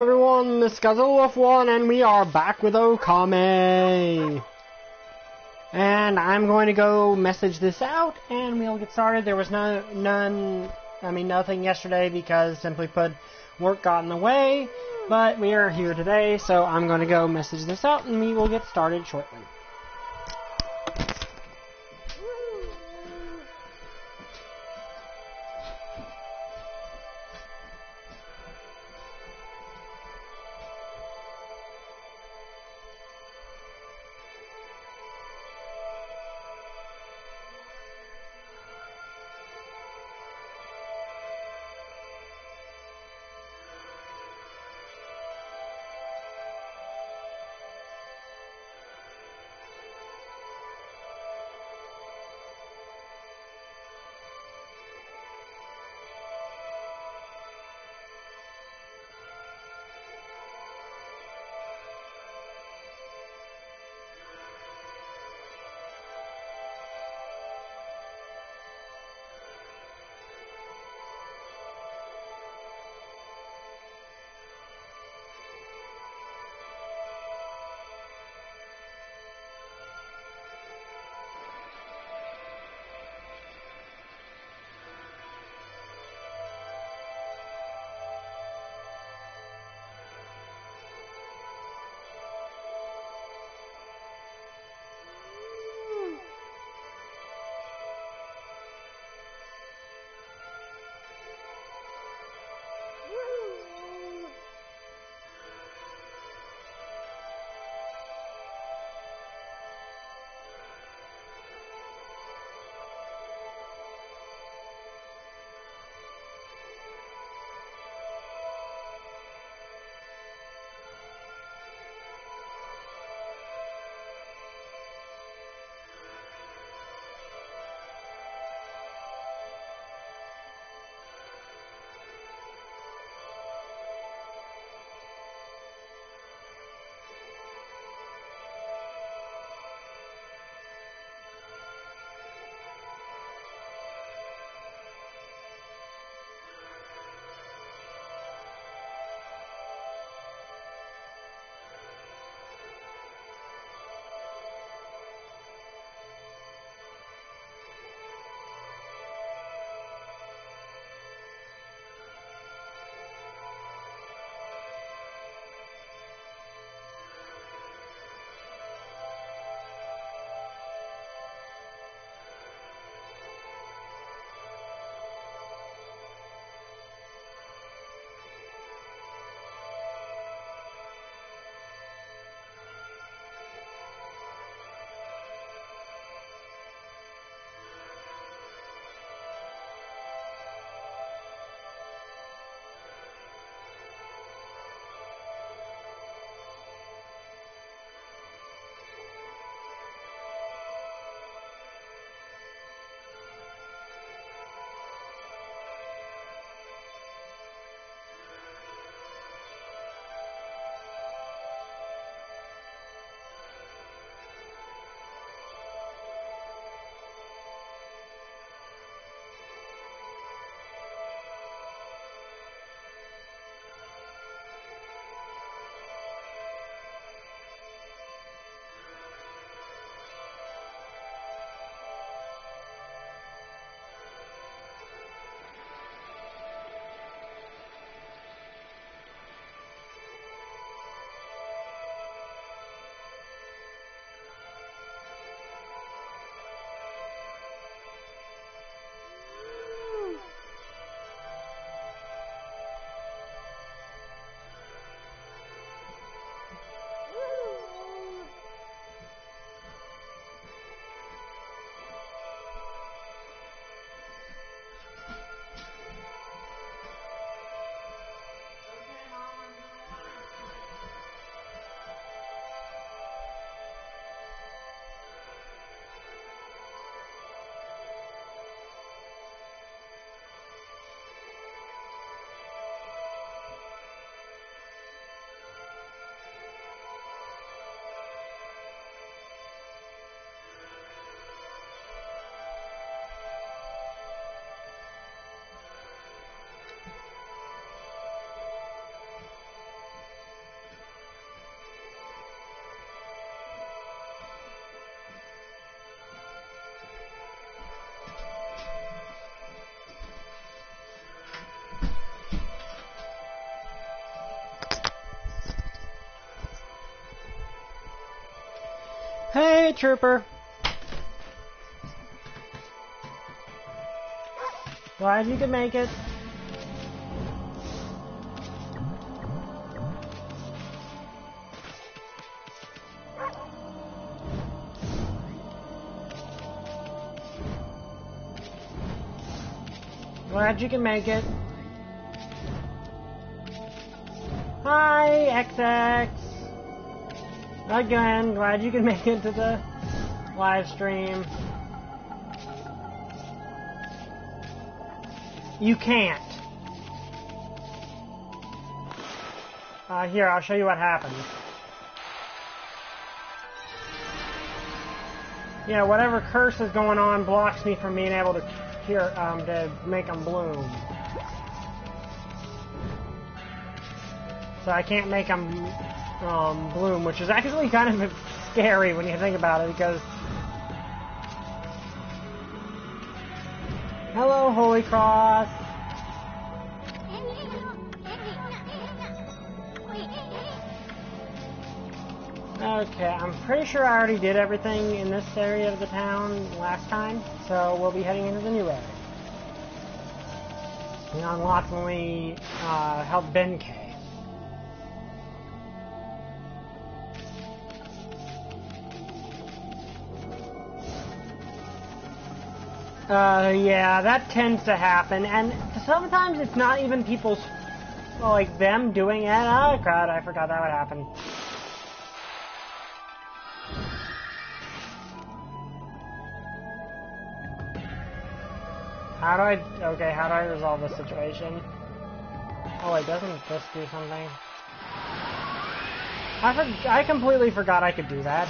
Everyone, this is Wolf1 and we are back with Okami. And I'm going to go message this out and we'll get started. There was nothing yesterday because, simply put, work got in the way. But we are here today, so I'm going to go message this out and we will get started shortly. Hey, Trooper. Glad you could make it. Glad you can make it. Hi, XX. Again, glad you can make it to the live stream. You can't. Here, I'll show you what happens. Yeah, whatever curse is going on blocks me from being able to cure, to make them bloom. So I can't make them bloom, which is actually kind of scary when you think about it, because... Hello, Holy Cross! Okay, I'm pretty sure I already did everything in this area of the town last time, so we'll be heading into the new area. We unlocked when we helped Benkei. Yeah, that tends to happen, and sometimes it's not even people's, like, them doing it. Oh, crap, I forgot that would happen. How do I resolve this situation? Oh wait, doesn't this do something? I completely forgot I could do that.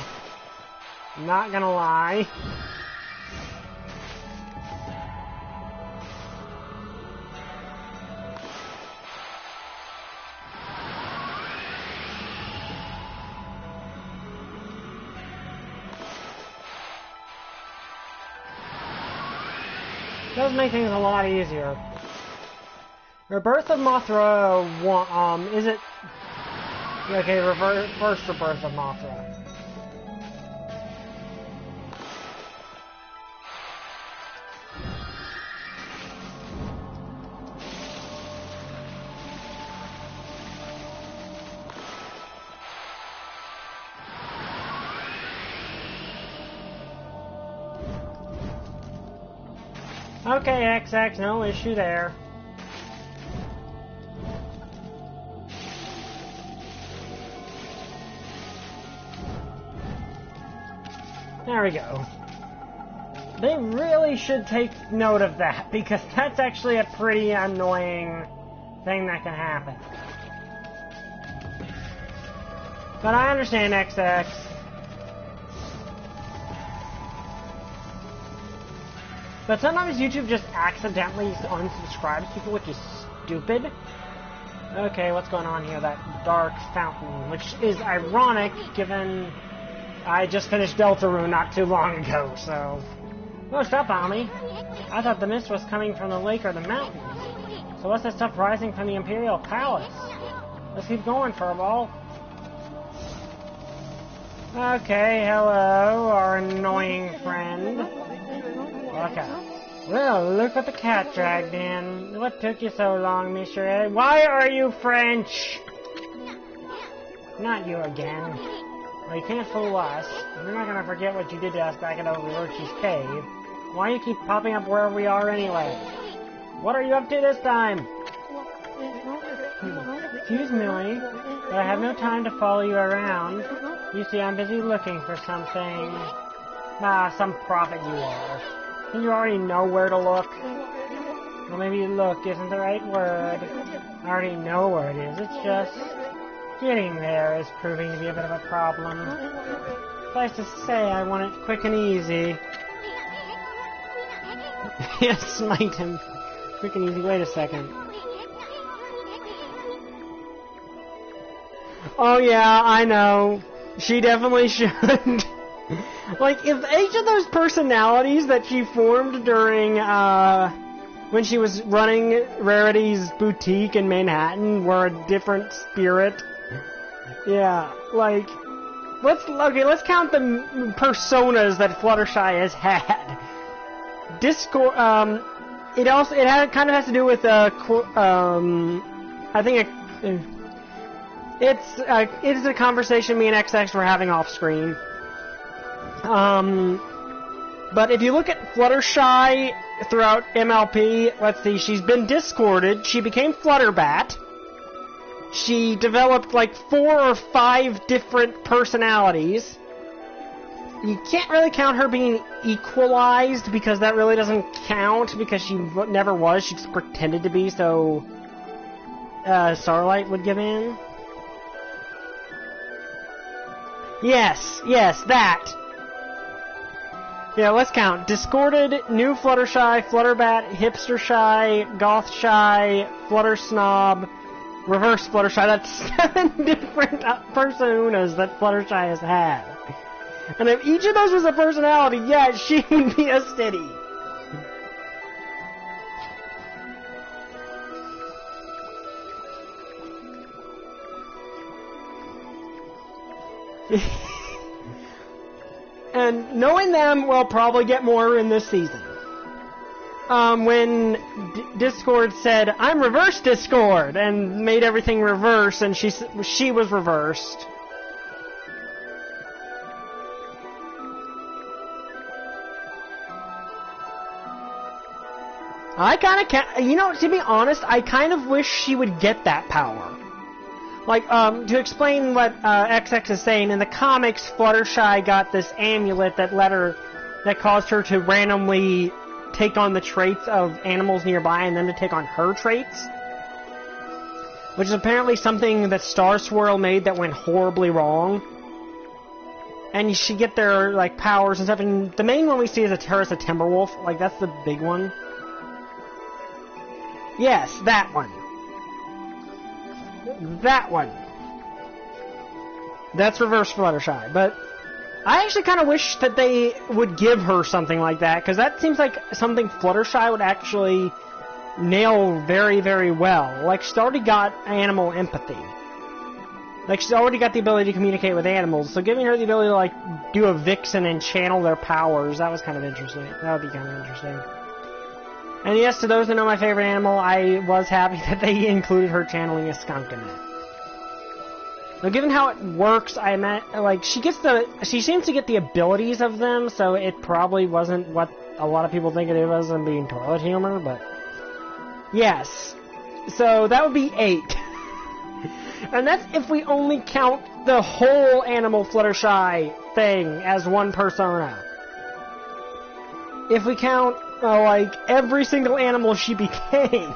Not gonna lie. Does make things a lot easier. Rebirth of Mothra, is it... Okay, first Rebirth of Mothra. Okay, XX, no issue there. There we go. They really should take note of that, because that's actually a pretty annoying thing that can happen. But I understand, XX. But sometimes YouTube just accidentally unsubscribes people, which is stupid. Okay, what's going on here? That dark fountain, which is ironic given I just finished Deltarune not too long ago, so... Oh, stop on me. I thought the mist was coming from the lake or the mountains. So what's that stuff rising from the Imperial Palace? Let's keep going, Furball. Okay, hello, our annoying friend. Okay. Well, look what the cat dragged in. What took you so long, Mr. Ed? Why are you French? Not you again. Well, you can't fool us. We're not gonna forget what you did to us back at Overlord's cave. Why do you keep popping up where we are anyway? What are you up to this time? Excuse me, but I have no time to follow you around. You see, I'm busy looking for something. Ah, some prophet you are. Don't you already know where to look? Well, maybe look isn't the right word. I already know where it is. It's just... getting there is proving to be a bit of a problem. Suffice to say, I want it quick and easy. Yes, smite him. Quick and easy. Wait a second. Oh yeah, I know. She definitely should. Like, if each of those personalities that she formed during, when she was running Rarity's boutique in Manhattan were a different spirit. Yeah, like, let's count the personas that Fluttershy has had. Discord. It kind of has to do with I think it's a conversation me and XX were having off screen. But if you look at Fluttershy throughout MLP, let's see, she's been discorded. She became Flutterbat. She developed like 4 or 5 different personalities. You can't really count her being equalized because that really doesn't count because she never was. She just pretended to be, so Starlight would give in. Yes, that. Yeah, let's count. Discorded, New Fluttershy, Flutterbat, Hipstershy, Gothshy, Fluttersnob, Reverse Fluttershy. That's 7 different personas that Fluttershy has had. And if each of those was a personality, yeah, she would be a steady. And knowing them, we'll probably get more in this season. When Discord said, "I'm reverse Discord," and made everything reverse, and she was reversed. I kind of can't, you know, to be honest, I kind of wish she would get that power. Like, to explain what XX is saying, in the comics, Fluttershy got this amulet that caused her to randomly take on the traits of animals nearby and then to take on her traits. Which is apparently something that Star Swirl made that went horribly wrong. And you should get their, like, powers and stuff, and the main one we see is her as a Timberwolf, like, that's the big one. Yes, that one. That one. That's Reverse Fluttershy. But I actually kind of wish that they would give her something like that, because that seems like something Fluttershy would actually nail very, very well. Like, she's already got animal empathy. Like, she's already got the ability to communicate with animals, so giving her the ability to, like, do a vixen and channel their powers, that was kind of interesting. That would be kind of interesting. And yes, to those that know my favorite animal, I was happy that they included her channeling a skunk in it. Now, given how it works, I meant, like, she seems to get the abilities of them, so it probably wasn't what a lot of people think it was in being toilet humor, but yes. So that would be 8. And that's if we only count the whole animal Fluttershy thing as one persona. If we count, like, every single animal she became.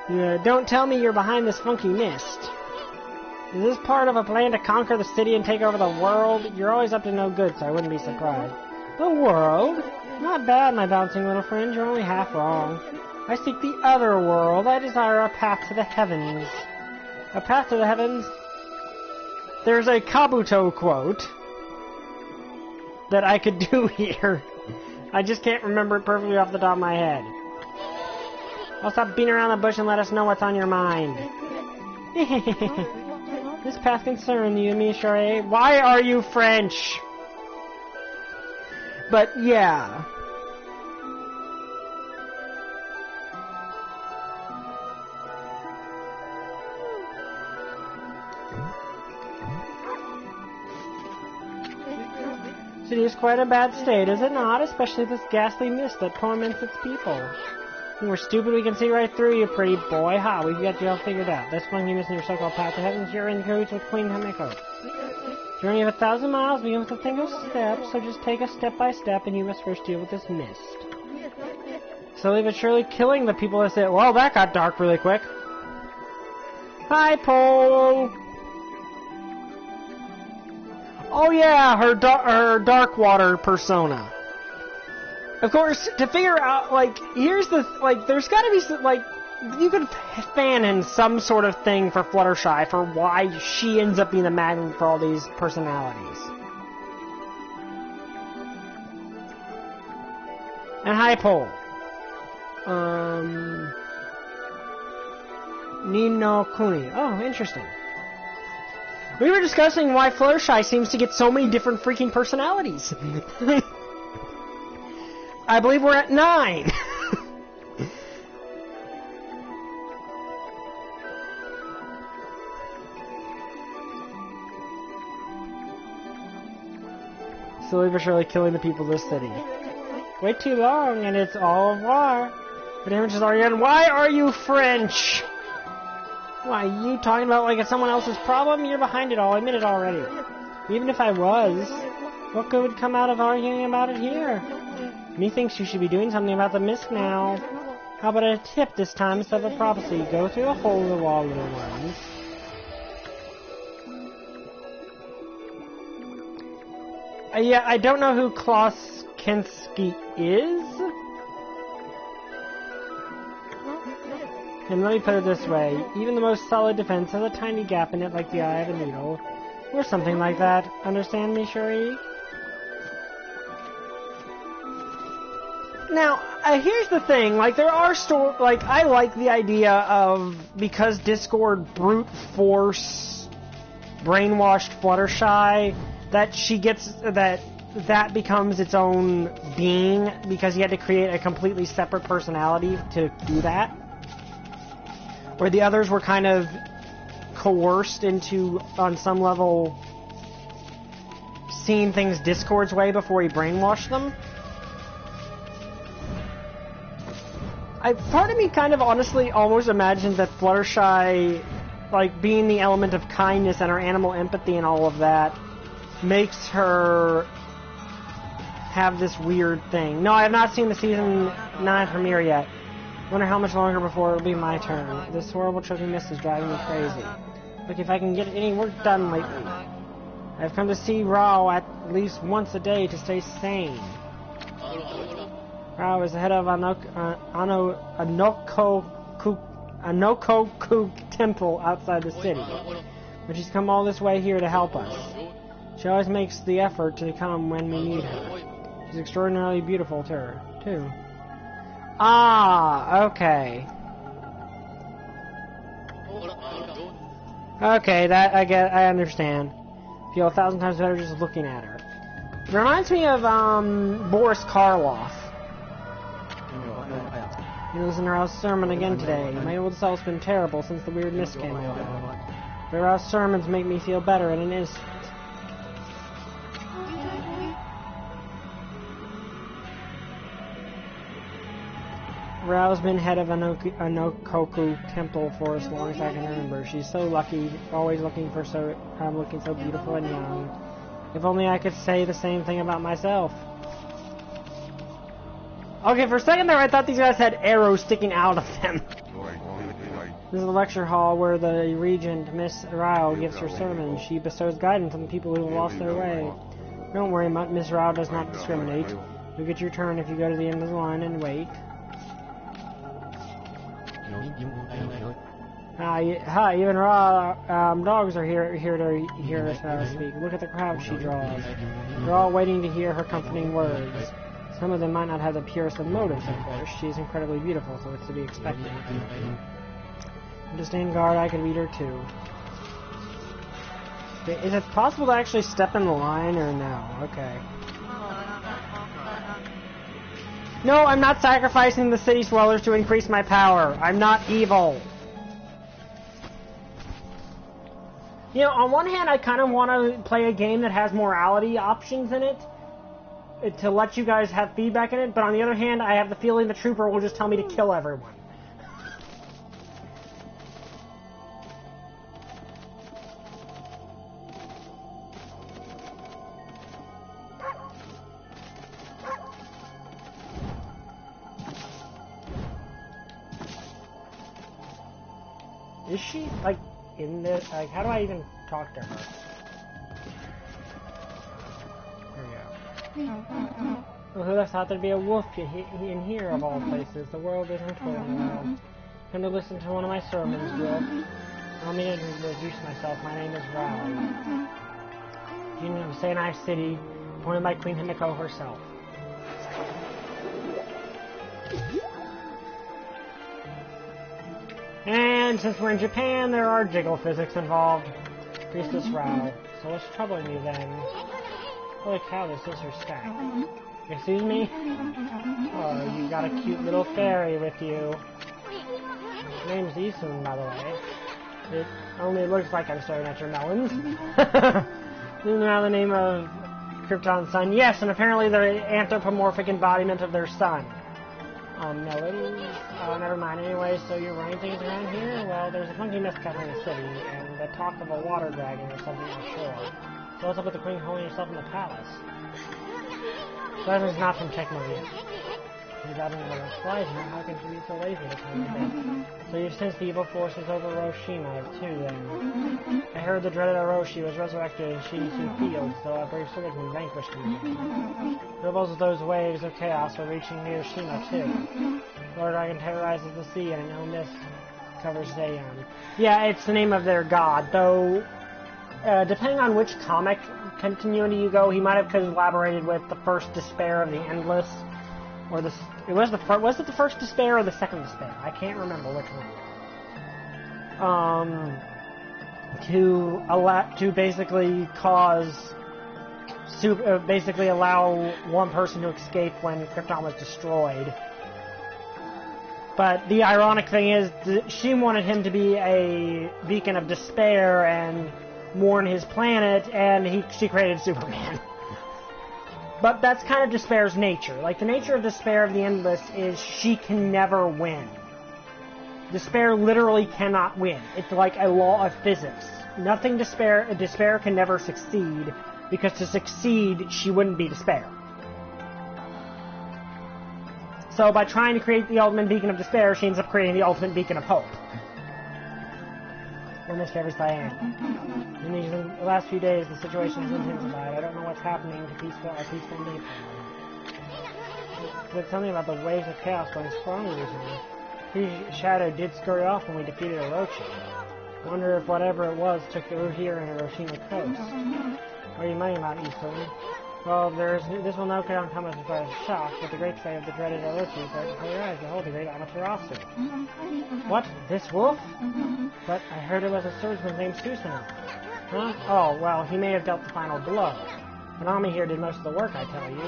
Yeah, don't tell me you're behind this funky mist. Is this part of a plan to conquer the city and take over the world? You're always up to no good, so I wouldn't be surprised. The world? Not bad, my bouncing little friend. You're only half wrong. I seek the other world. I desire a path to the heavens. A path to the heavens? There's a Kabuto quote that I could do here. I just can't remember it perfectly off the top of my head. Well, stop beating around the bush and let us know what's on your mind. This path concerns you, Michelle. Why are you French? But yeah. The city is quite a bad state, is it not? Especially this ghastly mist that torments its people. When we're stupid, we can see right through you, pretty boy. Ha, we've got you all figured out. That's when you missing your so-called path to heavens. You're in cahoots with Queen Hamiko. Journey of 1,000 miles begins with a single step, so just take us step by step, and you must first deal with this mist. Slowly but surely killing the people that say, well, that got dark really quick. Hi, Pole! Oh yeah, her dark water persona. Of course, to figure out, like, here's the, like, there's gotta be, like, you could fan in some sort of thing for Fluttershy for why she ends up being the magnet for all these personalities. And hi, Pole. Nino Kuni. Oh, interesting. We were discussing why Fluttershy seems to get so many different freaking personalities. I believe we're at 9. Slowly but surely killing the people of this city. Wait too long and it's all au revoir. The damage is already done. Why are you French? Why, you talking about like it's someone else's problem? You're behind it all. I admit it already. Even if I was, what good would come out of arguing about it here? Methinks you should be doing something about the mist now. How about a tip this time instead of a prophecy? Go through the hole in the wall, little ones. Yeah, I don't know who Klaus Kinski is. And let me put it this way, even the most solid defense has a tiny gap in it like the eye of a needle. Or something like that. Understand me, Cherie? Now, here's the thing, like, there are I like the idea of, because Discord brute force brainwashed Fluttershy, that she gets, that becomes its own being, because he had to create a completely separate personality to do that. Where the others were kind of coerced into, on some level, seeing things Discord's way before he brainwashed them. Part of me kind of honestly almost imagined that Fluttershy, like, being the element of kindness and her animal empathy and all of that, makes her have this weird thing. No, I have not seen the season 9 premiere yet. Wonder how much longer before it'll be my turn. This horrible choking mist is driving me crazy. Look, if I can get any work done lately. I've come to see Rao at least once a day to stay sane. Rao is the head of Anokoku Temple outside the city. But she's come all this way here to help us. She always makes the effort to come when we need her. She's extraordinarily beautiful too. Ah, okay. Okay, that I understand. Feel 1,000 times better just looking at her. It reminds me of Boris Karloff. You listen to Rao's sermon again today. My old self's been terrible since the weird mist came over. But Rao's sermons make me feel better in an instant. Rao's been head of Anokoku Temple for as long as I can remember. She's so lucky, always looking so beautiful and young. If only I could say the same thing about myself. Okay, for a second there I thought these guys had arrows sticking out of them. This is the lecture hall where the regent, Miss Rao, gives her sermon. She bestows guidance on the people who have lost their way. Don't worry, Miss Rao does not discriminate. You'll get your turn if you go to the end of the line and wait. Hi, even raw dogs are here to hear us speak. Look at the crowd she draws. They're all waiting to hear her comforting words. Some of them might not have the purest of motives, of course. She's incredibly beautiful, so it's to be expected. To stand guard, I could read her too. Is it possible to actually step in the line, or no? Okay. No, I'm not sacrificing the city swellers to increase my power. I'm not evil. You know, on one hand, I kind of want to play a game that has morality options in it, to let you guys have feedback in it, but on the other hand, I have the feeling the trooper will just tell me to kill everyone. Is she, like, in this? Like, how do I even talk to her? There we go. Well, who'd have thought there'd be a wolf in here, of all places? The world isn't full of world. Come to listen to one of my sermons, Wolf. Allow me to introduce myself. My name is Rao. Union of Senai City, appointed by Queen Himiko herself. And since we're in Japan, there are jiggle physics involved. Priestess Rao. So what's troubling you then? Holy cow, this is her stack. Excuse me? Oh, you got a cute little fairy with you. His name's Isun, by the way. It only looks like I'm staring at your melons. This is now the name of Krypton's son. Yes, and apparently the anthropomorphic embodiment of their son. Melons? Oh, never mind. Anyway, so you're running things around here? Well, there's a funky mist in the city, and the talk of a water dragon or something offshore. So what's up with the queen holding yourself in the palace? Pleasure's not from Technology. You've got another flies here. How could you be so lazy to come in? So you've sensed the evil forces over Hiroshima, too, then. I heard the dreaded Orochi was resurrected in Shinisu Field, so a brave swordsman vanquished him. Rebels of those waves of chaos are reaching Hiroshima, too. Lord Dragon terrorizes the sea, and an ill mist covers Zayon. Yeah, it's the name of their god, though, depending on which comic continuity you go, he might have collaborated with the first Despair of the Endless, or the... was it the first Despair or the second Despair? I can't remember which one. To basically basically allow one person to escape when Krypton was destroyed. But the ironic thing is, she wanted him to be a beacon of despair and mourn his planet, and she created Superman. But that's kind of Despair's nature. Like, the nature of Despair of the Endless is she can never win. Despair literally cannot win. It's like a law of physics. Despair can never succeed, because to succeed, she wouldn't be Despair. So by trying to create the ultimate beacon of despair, she ends up creating the ultimate beacon of hope. Or Miss Travis Diane. In these last few days, the situation has intensified. I don't know what's happening to our peaceful nation. But something about the waves of chaos going strongly recently. His shadow did scurry off when we defeated Orochi. I wonder if whatever it was took the route here in Hiroshima coast. What are you money about, Isun? Well, this will now come as a shock, but the great sight of the dreaded Orochi starts before your eyes. Behold, the great Amaterasu. What? This wolf? But I heard it was a swordsman named Susanoo. Huh? Oh, well, he may have dealt the final blow. Konami here did most of the work, I tell you.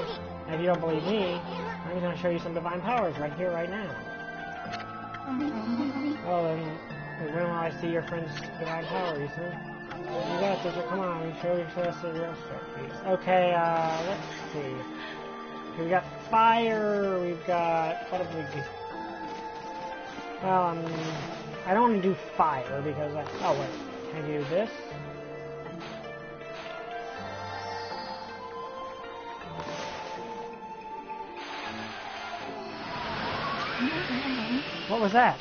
And if you don't believe me, I'm going to show you some divine powers right here, right now. Oh, then when will I see your friend's divine power, Isun? You got this, come on, show us the real stuff, please. Okay, let's see. We got fire, we've got, what have we got? Well, I don't want to do fire because oh wait, can I do this? What was that?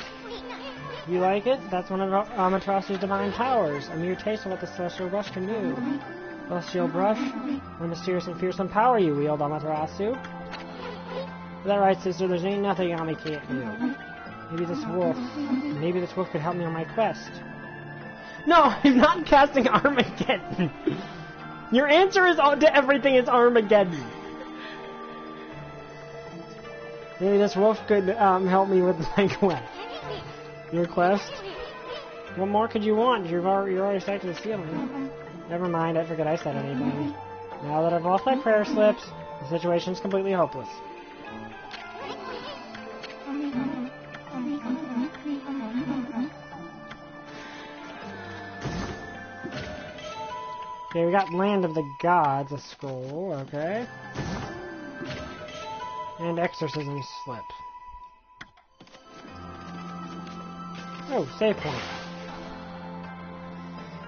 You like it? That's one of Amaterasu's divine powers, a mere taste of what the Celestial Brush can do. Celestial Brush? What a mysterious and fearsome power you wield, Amaterasu. Is that right, sister? There's ain't nothing Ami can't do. Maybe this wolf could help me on my quest. No, I'm not casting Armageddon. Your answer is to everything is Armageddon. Maybe this wolf could help me with my quest. Your quest? What more could you want? You're already stuck to the ceiling. Never mind, I forget I said anything. Now that I've lost my prayer slips, the situation's completely hopeless. Okay, we got Land of the Gods, a scroll, okay. And Exorcism slip. Oh, save point.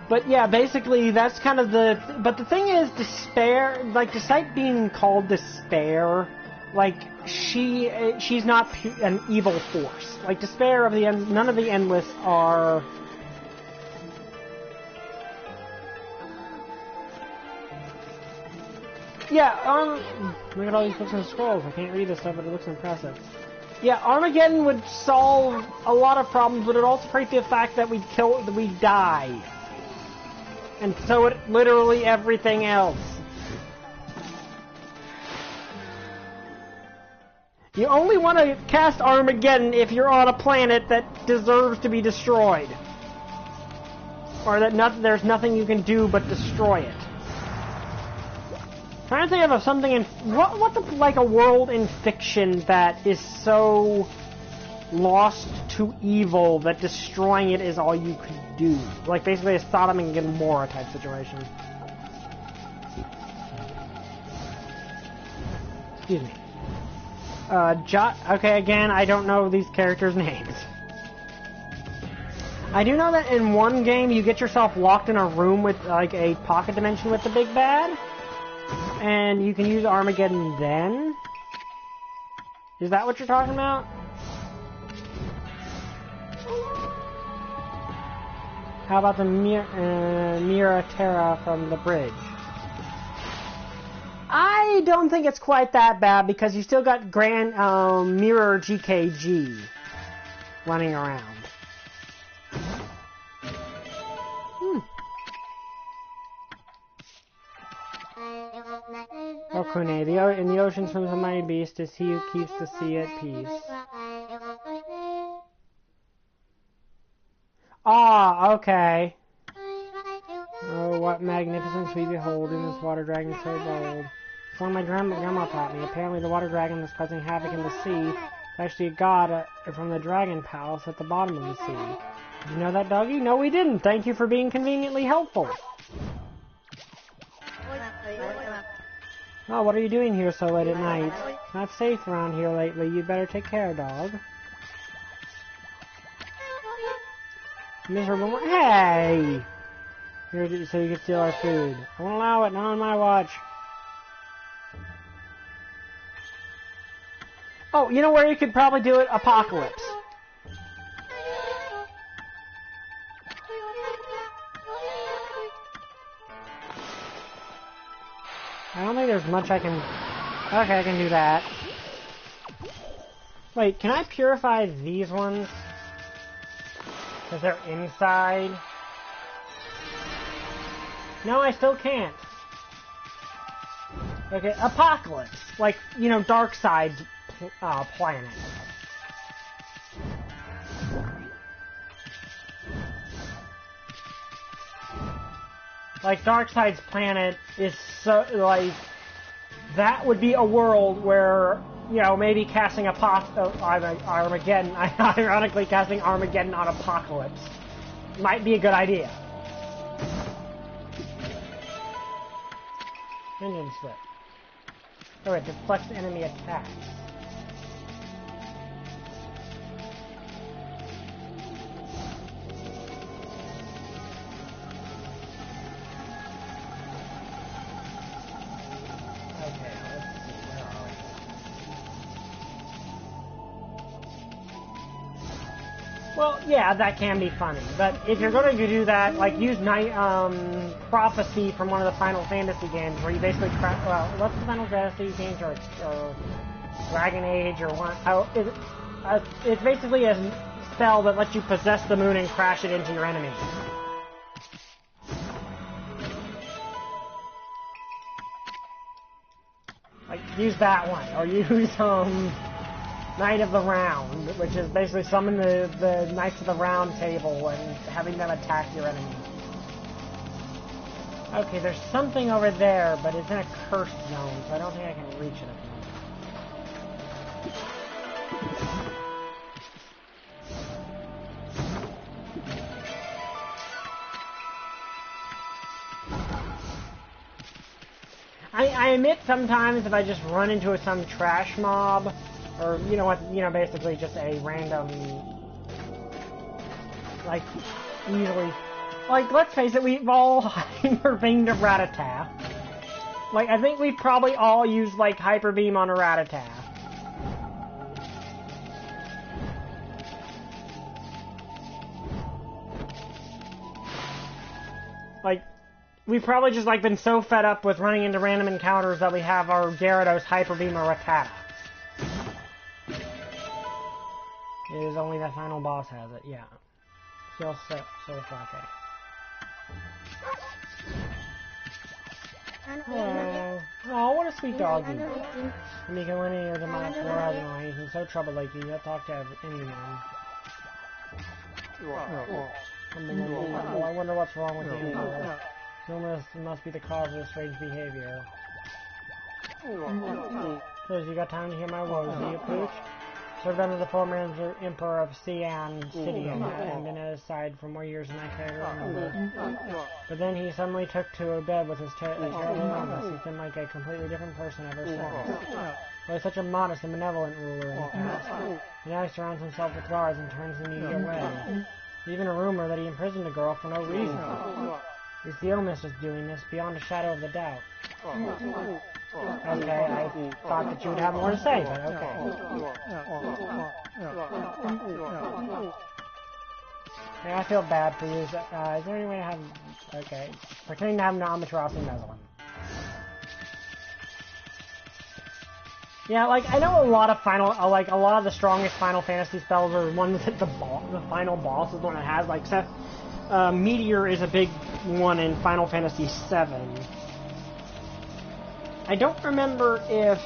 But yeah, basically that's kind of the... But the thing is, Despair, like, despite being called Despair, like, she's not an evil force. Like, Despair of the End, none of the Endless are... Yeah, look at all these books and scrolls. I can't read this stuff, but it looks impressive. Yeah, Armageddon would solve a lot of problems, but it would also create the fact that we'd die. And so would literally everything else. You only want to cast Armageddon if you're on a planet that deserves to be destroyed. Or that there's nothing you can do but destroy it. Trying to think of something in like a world in fiction that is so lost to evil that destroying it is all you could do. Like basically a Sodom and Gomorrah type situation. Excuse me. Okay, again, I don't know these characters' names. I do know that in one game you get yourself locked in a room with like a pocket dimension with the big bad, and you can use Armageddon then. Is that what you're talking about? How about the Mira Terra from the bridge? I don't think it's quite that bad because you still got Grand Mirror GKG running around. Okune, in the ocean swims a mighty beast, is he who keeps the sea at peace. Ah, okay. Oh, what magnificence we behold in this water dragon so bold. It's one my grandma taught me. Apparently the water dragon that's causing havoc in the sea is actually a god from the dragon palace at the bottom of the sea. Did you know that, doggy? No, we didn't. Thank you for being conveniently helpful. Oh, what are you doing here so late at night? It's not safe around here lately. You'd better take care, dog. Miserable. Hey! Here, so you can steal our food. I won't allow it. Not on my watch. Oh, you know where you could probably do it? Apocalypse. I don't think there's much I can... Okay, I can do that. Wait, can I purify these ones? Because they're inside? No, I still can't. Okay, Apocalypse. Like, you know, Darkseid's planet. Like, Darkseid's planet is so, like, that would be a world where, you know, maybe casting Armageddon, ironically casting Armageddon on Apocalypse might be a good idea. Engine slip. Oh, it deflects enemy attacks. Well, yeah, that can be funny, but if you're going to do that, like, use Prophecy from one of the Final Fantasy games, where you basically what's the Final Fantasy games, or Dragon Age, or one, it's basically a spell that lets you possess the moon and crash it into your enemy. Like, use that one, or use, Knight of the Round, which is basically summon the Knights of the Round Table and having them attack your enemy. Okay, there's something over there, but it's in a cursed zone, so I don't think I can reach it at the moment. I admit sometimes if I just run into some trash mob, or, you know what, basically just a random, like, easily, like, let's face it, we've all hyper-beamed a Rattata. Like, I think we've probably all used, like, hyper-beam on a Rattata. Like, we've probably just, like, been so fed up with running into random encounters that we have our Gyarados hyper-beam or Rattata. It is only the final boss has it, yeah. Kill Sosake. Oh, what a sweet doggy. Mika linear to my brother, he's in so trouble lately, he'll talk to anyone. I wonder what's wrong with you. Illness must be the cause of this strange behavior. So, you got time to hear my woes, do you, Pooch? Served under the former Emperor of Xi'an City and been at his side for more years than I can remember. But then he suddenly took to bed with his terrible illness. He's been like a completely different person ever since. He was such a modest and benevolent ruler in the past. But now he surrounds himself with guards and turns the media away. Even a rumor that he imprisoned a girl for no reason. It's the illness that's doing this, beyond a shadow of a doubt. Okay, I thought that you would have more to say, but okay. Hey, I feel bad for you. Is there any way to have... Okay. Pretending to have non-Matrosi Mezzalin. Yeah, like, I know a lot of a lot of the strongest Final Fantasy spells are ones that the final boss is the one that has, like, Meteor is a big one in Final Fantasy VII. I don't remember if...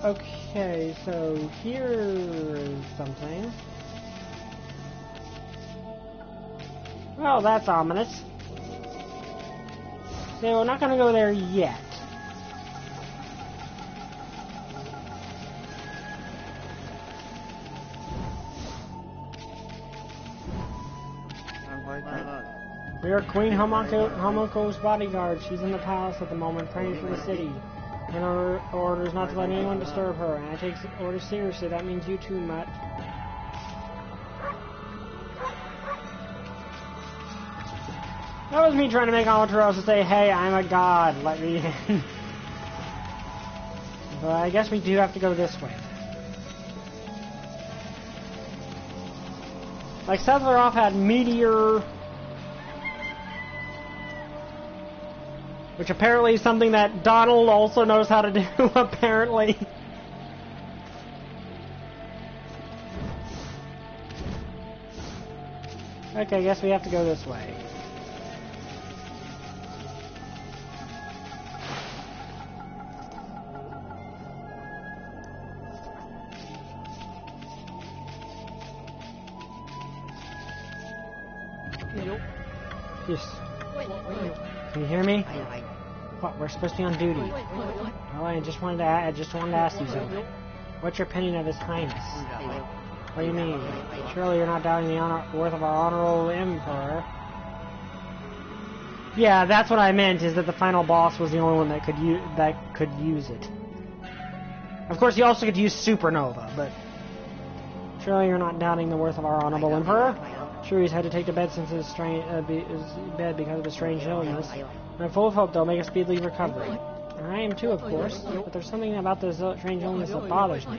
Okay, so here is something. Well, that's ominous. So we're not going to go there yet. We are Queen Homoko's bodyguard. She's in the palace at the moment, praying for the city. And our order is not to let anyone disturb her, and I take orders seriously. That means you too, Mutt. That was me trying to make Amaterasu say, hey, I'm a god, let me in. But I guess we do have to go this way. Like, Sephiroth had Meteor, which apparently is something that Donald also knows how to do, apparently. Okay, I guess we have to go this way. Yes. Can you hear me? What? We're supposed to be on duty. Oh, I just wanted to ask you something. What's your opinion of His Highness? What do you mean? Surely you're not doubting the worth of our honorable Emperor. Yeah, that's what I meant. Is that the final boss was the only one that could use it. Of course, you also could use Supernova, but surely you're not doubting the worth of our honorable Emperor. Sure, he's had to take to bed since his bed because of a strange illness. I'm full of hope they'll make a speedy recovery. And I am too, of course, but there's something about this strange illness that bothers me.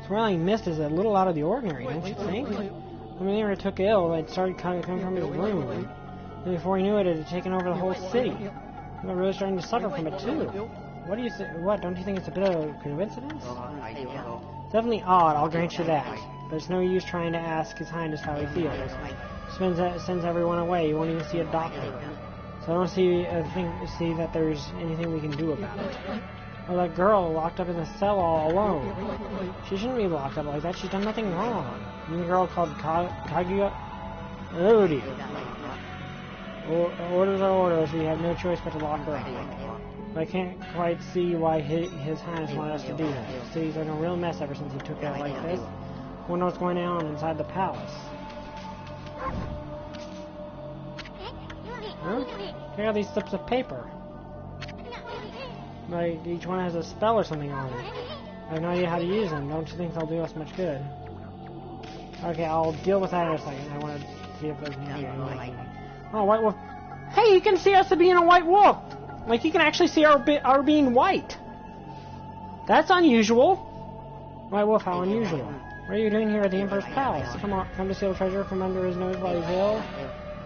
Swirling mist is a little out of the ordinary, don't you think? When Leonard took ill, it started coming from his room. And before he knew it, it had taken over the whole city. People are really starting to suffer from it too. What do you say? What? Don't you think it's a bit of a coincidence? Definitely odd, I'll grant you that. But it's no use trying to ask His Highness how he feels. Sends everyone away. You won't even see a doctor. So I don't see that there's anything we can do about it. Or that girl locked up in the cell all alone. She shouldn't be locked up like that. She's done nothing wrong. And the girl called Kaguya. Oh dear. Orders are orders. We have no choice but to lock her up. But I can't quite see why His Highness wanted us to do that. The city's in a real mess ever since he took out like this. Who knows what's going on inside the palace? Huh? Check out these slips of paper. Like, each one has a spell or something on it. I have no idea how to use them. Don't you think they'll do us much good? Okay, I'll deal with that in a second. I want to see if there's anything. Oh, white wolf. Hey, you can see us being a white wolf! Like, you can actually see our being white. That's unusual. White wolf, how unusual. What are you doing here at the Emperor's Palace? Come to steal treasure from under his nose while he's ill?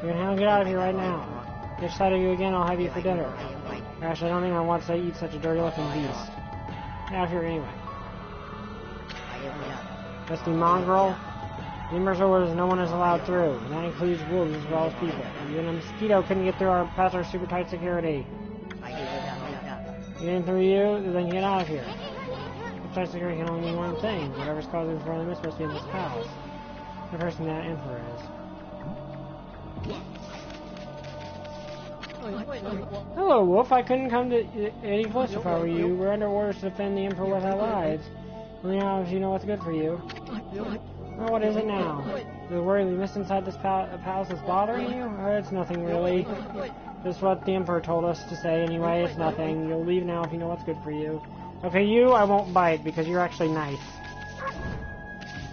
You're gonna have to get out of here right now. If I sight of you again, I'll have you for dinner. Gosh, I don't think I want to eat such a dirty-looking beast. Get out of here anyway. That's the mongrel. The Emperor's orders, no one is allowed through. And that includes wolves as well as people. Even a mosquito couldn't get through past our super tight security. Getting through you, then get out of here. Tight security can only mean one thing. Whatever's causing this problem is supposed to be in this palace. The person that Emperor is. Hello, Wolf. I couldn't come to any closer if I were you. We're under orders to defend the Emperor with our lives. Only now if you know what's good for you. Well, what is it now? The word we missed inside this palace is bothering you? It's nothing really. This is what the Emperor told us to say anyway. It's nothing. You'll leave now if you know what's good for you. Okay, you, I won't bite because you're actually nice.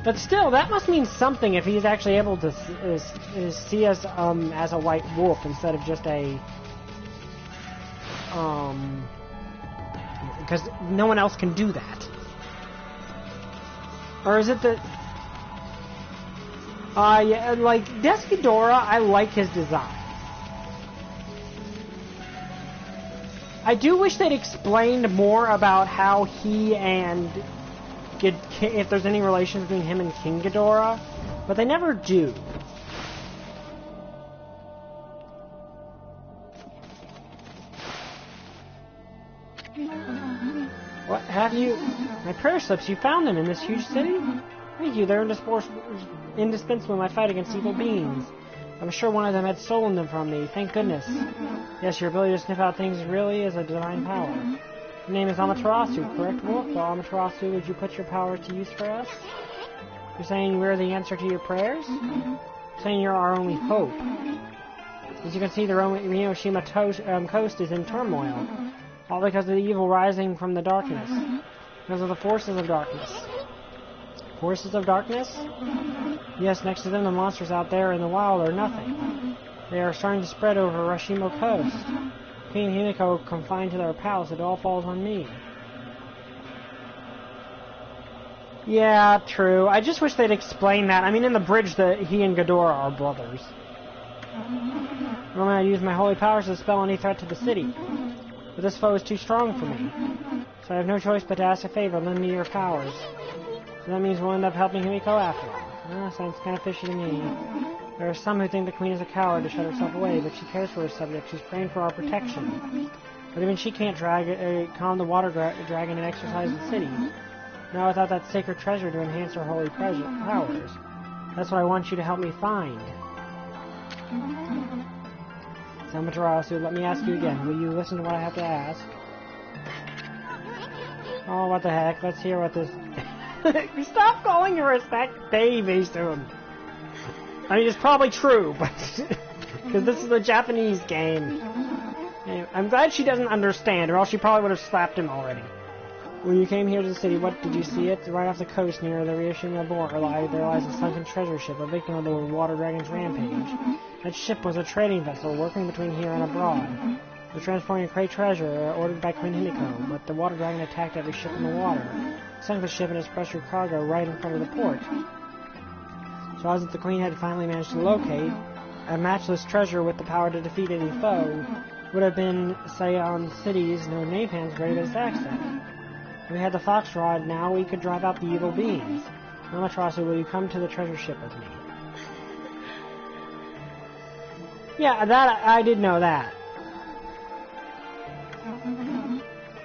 But still, that must mean something if he's actually able to see us as a white wolf instead of just a because no one else can do that. Or is it that yeah, like Desghidorah, I like his design. I do wish they'd explained more about how he and if there's any relation between him and King Ghidorah, but they never do. What have you? My prayer slips, you found them in this huge city? Thank you, they're indispensable in my fight against evil beings. I'm sure one of them had stolen them from me, thank goodness. Yes, your ability to sniff out things really is a divine power. Your name is Amaterasu, correct, Wolf? Well, Amaterasu, would you put your power to use for us? You're saying we're the answer to your prayers? You're saying you're our only hope. As you can see, the Ryoshima coast is in turmoil. All because of the evil rising from the darkness. Because of the forces of darkness. Forces of darkness? Yes, next to them, the monsters out there in the wild are nothing. They are starting to spread over Rashimo Coast. Queen Himiko confined to their palace, it all falls on me. Yeah, true. I just wish they'd explain that. I mean, in the bridge, he and Ghidorah are brothers. Normally I use my holy powers to dispel any threat to the city. But this foe is too strong for me. So I have no choice but to ask a favor, lend me your powers. So that means we'll end up helping Himiko after all. Sounds kind of fishy to me. There are some who think the queen is a coward to shut herself away, but she cares for her subjects. She's praying for our protection. But even she can't calm the water dragon and exercise the city. Not without that sacred treasure to enhance her holy powers. That's what I want you to help me find. Amaterasu, let me ask you again. Will you listen to what I have to ask? Oh, what the heck? Let's hear what this... Stop calling your respect baby soon. I mean, it's probably true, but... because this is a Japanese game. Anyway, I'm glad she doesn't understand, or else she probably would have slapped him already. When you came here to the city, what did you see it? Right off the coast near the Ryoshima border, there lies a sunken treasure ship, a victim of the water dragon's rampage. That ship was a trading vessel working between here and abroad. It was transporting a great treasure ordered by Queen Himiko, but the water dragon attacked every ship in the water. It sunk the ship and its precious cargo right in front of the port. So as if the Queen had finally managed to locate a matchless treasure with the power to defeat any foe, would have been, say, on cities no napalm's greatest accent. If we had the fox rod now, we could drive out the evil beings. Amaterasu, will you come to the treasure ship with me? Yeah, that I did know that.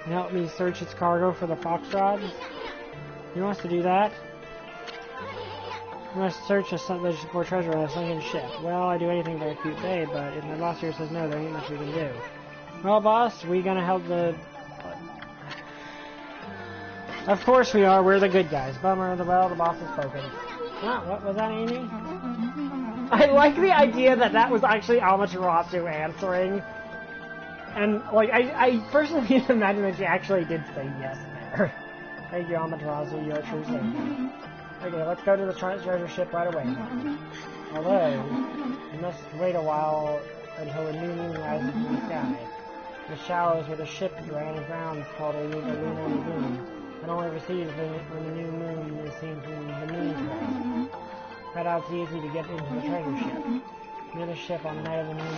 Help me search its cargo for the fox rods. He wants to do that. I must search for treasure on a sunken ship. Well, I do anything for a cute babe, but if my boss here says no, there ain't much we can do. Well, boss, we gonna help the... Of course we are. We're the good guys. Bummer. The boss has spoken. Ah, what was that, Amy? I like the idea that was actually Amaterasu answering. And, like, I personally didn't imagine that she actually did say yes there. Thank you, Amaterasu. You're a true savior. Okay, let's go to the treasure ship right away. Although, we must wait a while until a new moon rises in the sky. The shallows where the ship ran aground is called a lunar lagoon. It only receives when the new moon is seen from the moon's way. Right out, it's easy to get into the treasure ship. Near the ship on the night of the new moon.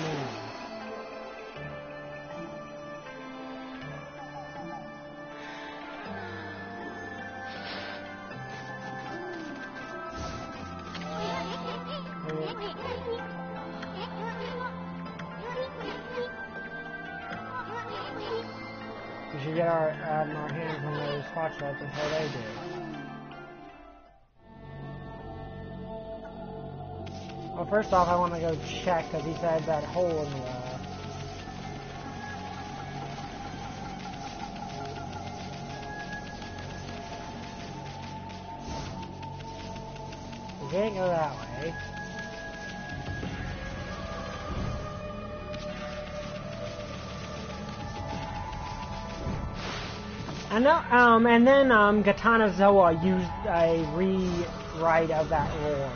We should get our hands on those fox rods before they do. Well, first off, I want to go check, because he said that hole in the wall. We can't go that way. I know, and then, Katana Zoa used a rewrite of that lore.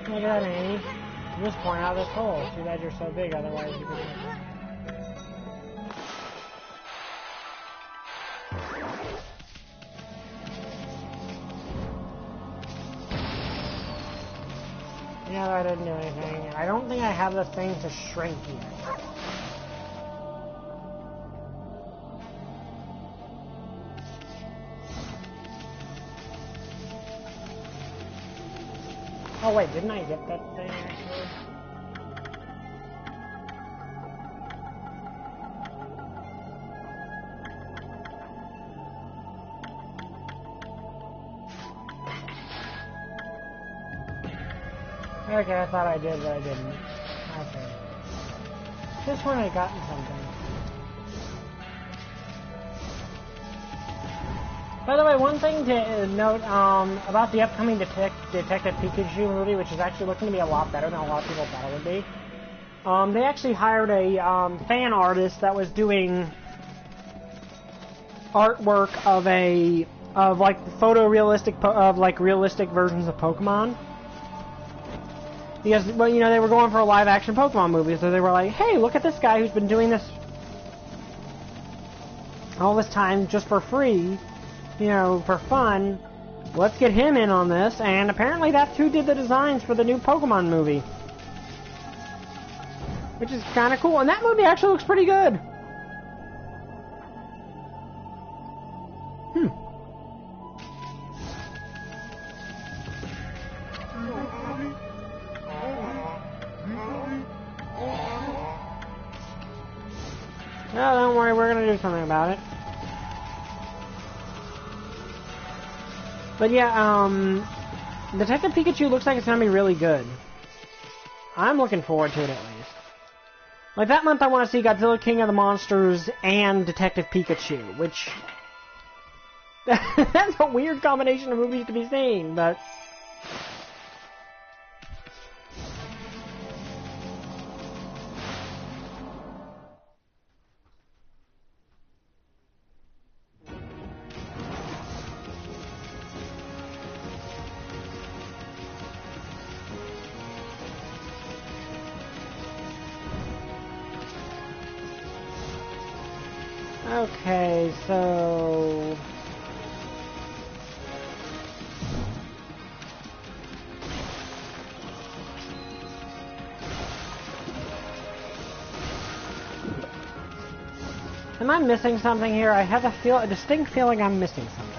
Look at that, Annie. You just point out this hole. Too bad you're so big, otherwise you could... Yeah, that didn't do anything. I don't think I have the thing to shrink yet. Oh wait, didn't I get that thing actually? Okay, I thought I did, but I didn't. Okay. Just when I gotten something. By the way, one thing to note about the upcoming Detective Pikachu movie, which is actually looking to be a lot better than a lot of people thought it would be. They actually hired a fan artist that was doing artwork of like photorealistic realistic versions of Pokemon. Because, well, you know, they were going for a live-action Pokemon movie, so they were like, hey, look at this guy who's been doing this all this time just for free, you know, for fun. Let's get him in on this, and apparently that's who did the designs for the new Pokemon movie. Which is kind of cool, and that movie actually looks pretty good. No, don't worry, we're gonna do something about it. But yeah, Detective Pikachu looks like it's gonna be really good. I'm looking forward to it at least. Like that month I want to see Godzilla King of the Monsters and Detective Pikachu, which... that's a weird combination of movies to be seen, but... Okay, so... Am I missing something here? I have a distinct feeling I'm missing something.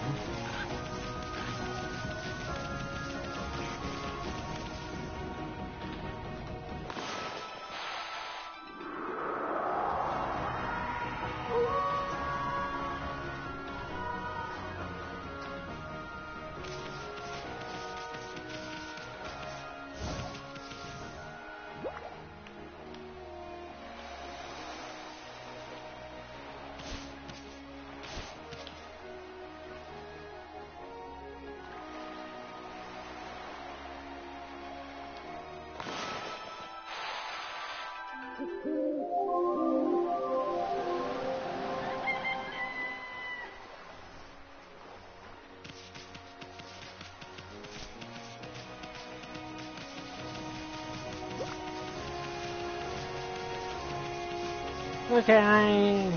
Okay,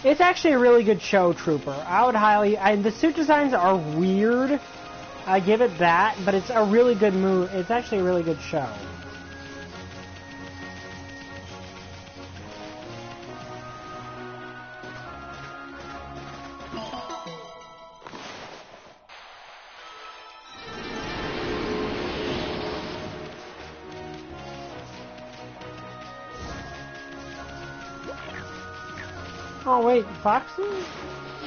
It's actually a really good show, Trooper. I would highly... the suit designs are weird. I give it that, but it's a really good move. It's actually a really good show. Oh wait, Foxy?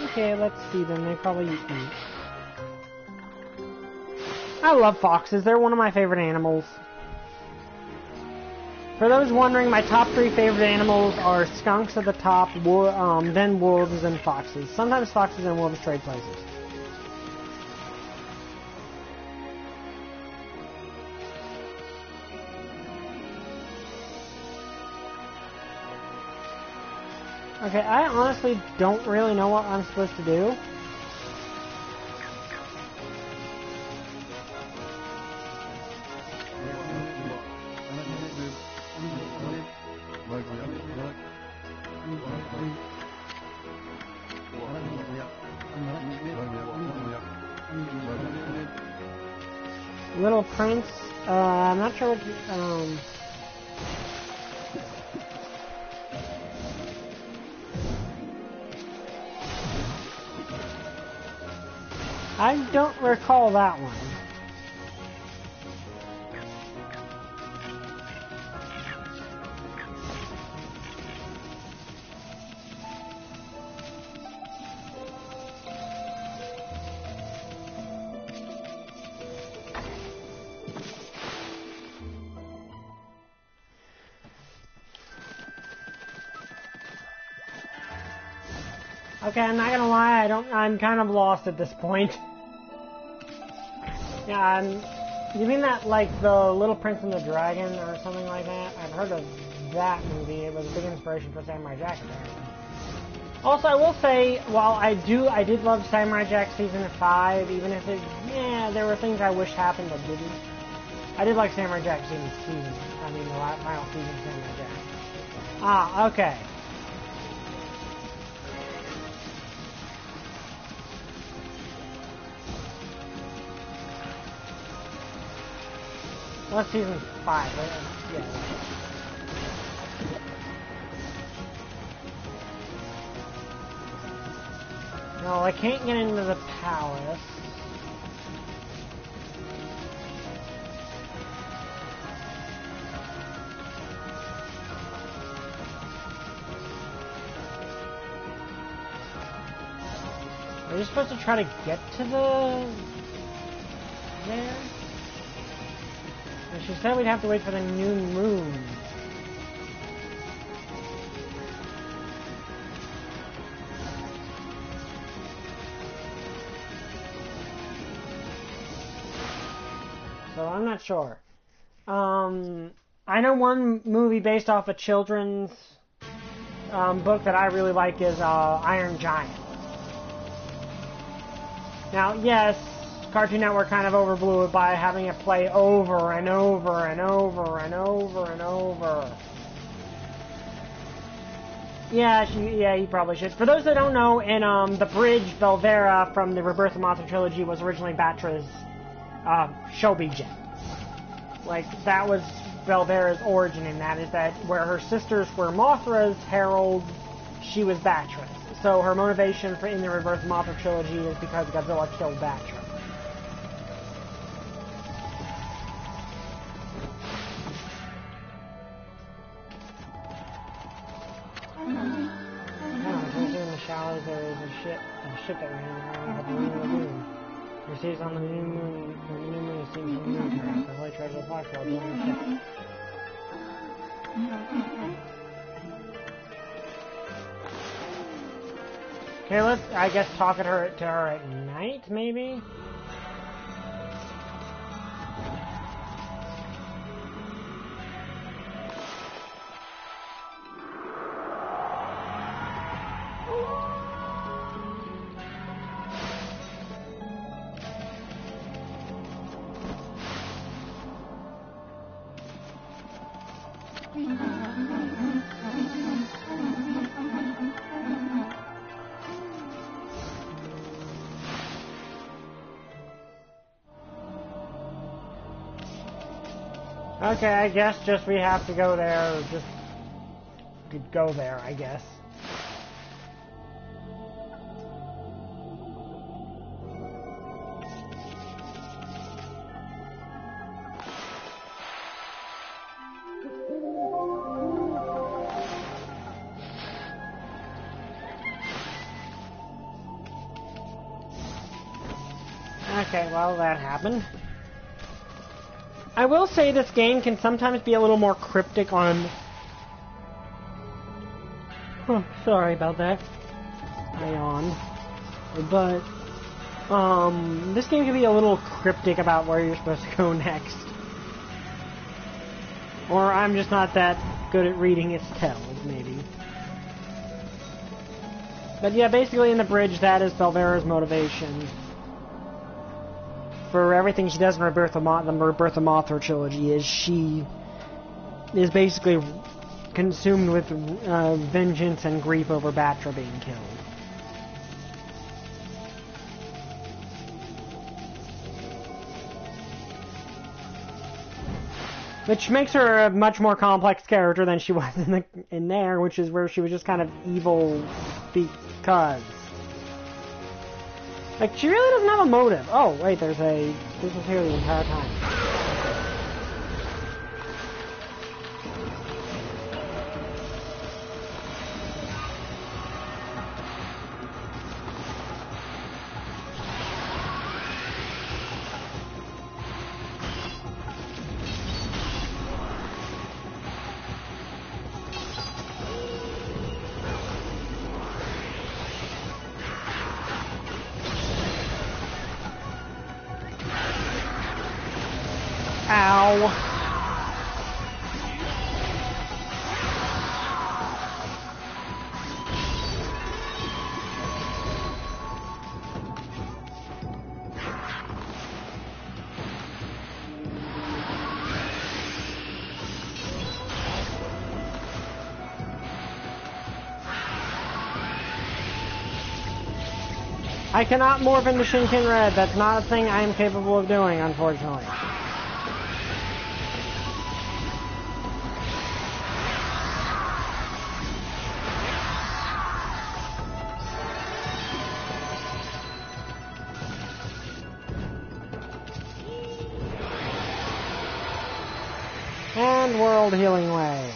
Okay, let's see them. They probably eat meat. I love foxes. They're one of my favorite animals. For those wondering, my top 3 favorite animals are skunks at the top, then wolves and foxes. Sometimes foxes and wolves trade places. Okay, I honestly don't really know what I'm supposed to do. Little Prince, I'm not sure what, I don't recall that one. Okay, I'm not gonna lie, I'm kind of lost at this point. Yeah, you mean that, like, the Little Prince and the Dragon, or something like that? I've heard of that movie. It was a big inspiration for Samurai Jack, apparently. Also, I will say, while I did love Samurai Jack Season 5, even if there were things I wish happened that didn't. I did like Samurai Jack the final season of Samurai Jack. Ah, okay. Well, that's season 5, right? Yeah. No, I can't get into the palace. Are you supposed to try to get to there? And she said we'd have to wait for the new moon. So I'm not sure. I know one movie based off a children's book that I really like is Iron Giant. Now, yes, Cartoon Network kind of overblew it by having it play over and over and over and over and over. Yeah, you probably should. For those that don't know, in the bridge, Belvera from the Rebirth of Mothra trilogy was originally Batra's Shobi Jet. Like, that was Belvera's origin in that, is that where her sisters were Mothra's heralds, she was Batra's. So her motivation in the Rebirth of Mothra trilogy is because Godzilla killed Batra. In the shallows there is a ship that ran around the Blue Lagoon. Receives on the new moon, when the new moon is seen from the moon terrace, the holy treasure of life while building the ship. Okay, let's, I guess, talk to her at night, maybe? Okay, I guess just we have to go there, or just go there, I guess. Okay, well, that happened. I will say this game can sometimes be a little more cryptic on... Oh, sorry about that. I yawned. But, this game can be a little cryptic about where you're supposed to go next. Or I'm just not that good at reading its tells, maybe. But yeah, basically in the bridge, that is Belvera's motivation. For everything she does in the Rebirth of Mothra trilogy is she is basically consumed with vengeance and grief over Batra being killed. Which makes her a much more complex character than she was in there, which is where she was just kind of evil because. Like, she really doesn't have a motive. Oh, wait, this was here the entire time. Ow. I cannot morph into Shinken Red. That's not a thing I am capable of doing, unfortunately. And World Healing Wave.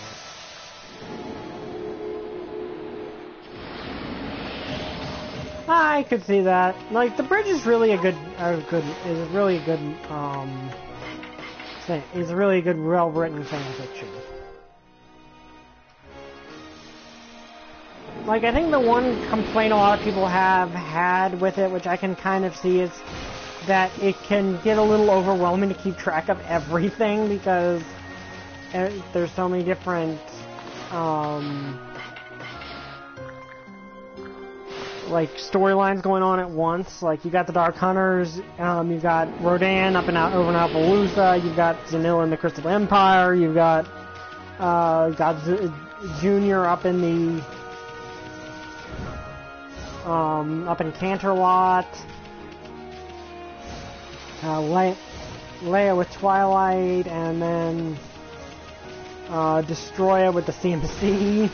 I could see that. Like, the bridge is really a good well-written fan fiction. Like, I think the one complaint a lot of people have had with it, which I can kind of see, is that it can get a little overwhelming to keep track of everything because there's so many different, like, storylines going on at once. Like, you got the Dark Hunters, you've got Rodan over in Appaloosa, you've got Zanilla in the Crystal Empire, you've got, Junior up in the, up in Canterlot, Leia with Twilight, and then, Destroya with the CMC.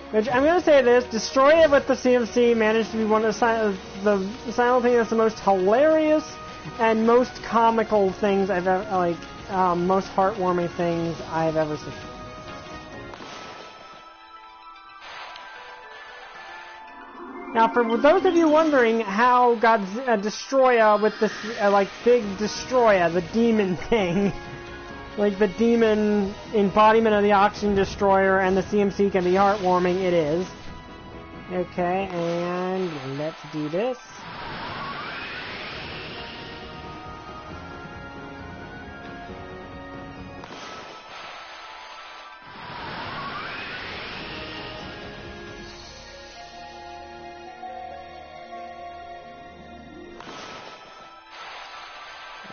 Which, I'm gonna say this, Destroya with the CMC managed to be one of the simultaneous the most hilarious and most comical things I've ever, like, most heartwarming things I've ever seen. Now, for those of you wondering how Destroya with this, like, big Destroya, the demon thing, like the demon embodiment of the Oxygen Destroyer and the CMC can be heartwarming, it is. Okay, and let's do this.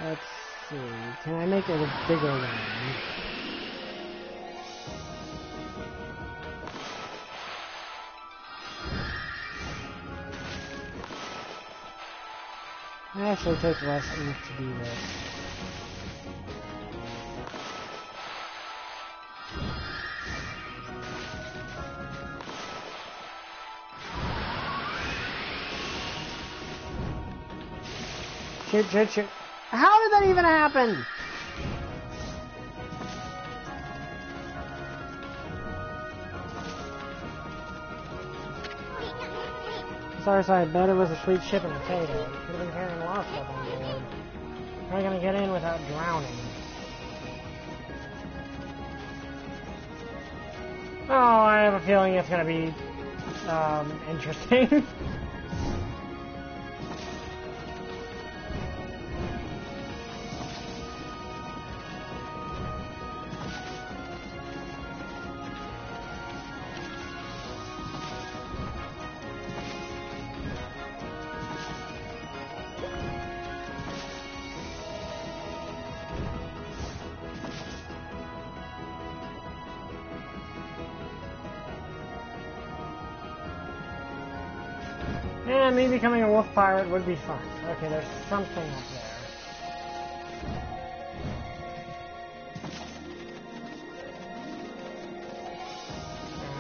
Let's see, can I make it a bigger one? It actually takes less ink to do this. Shoot. How did that even happen? Sorry, I bet it was a sweet ship and potato. It could have been carrying a lot of stuff on board. How are you gonna get in without drowning? Oh, I have a feeling it's gonna be, interesting. Yeah, me becoming a wolf pirate would be fun. Okay, there's something up there.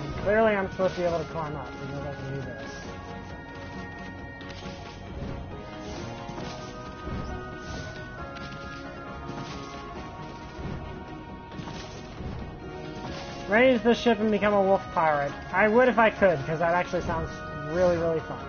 And clearly I'm supposed to be able to climb up because I can do this. Raise the ship and become a wolf pirate. I would if I could, because that actually sounds really, really fun.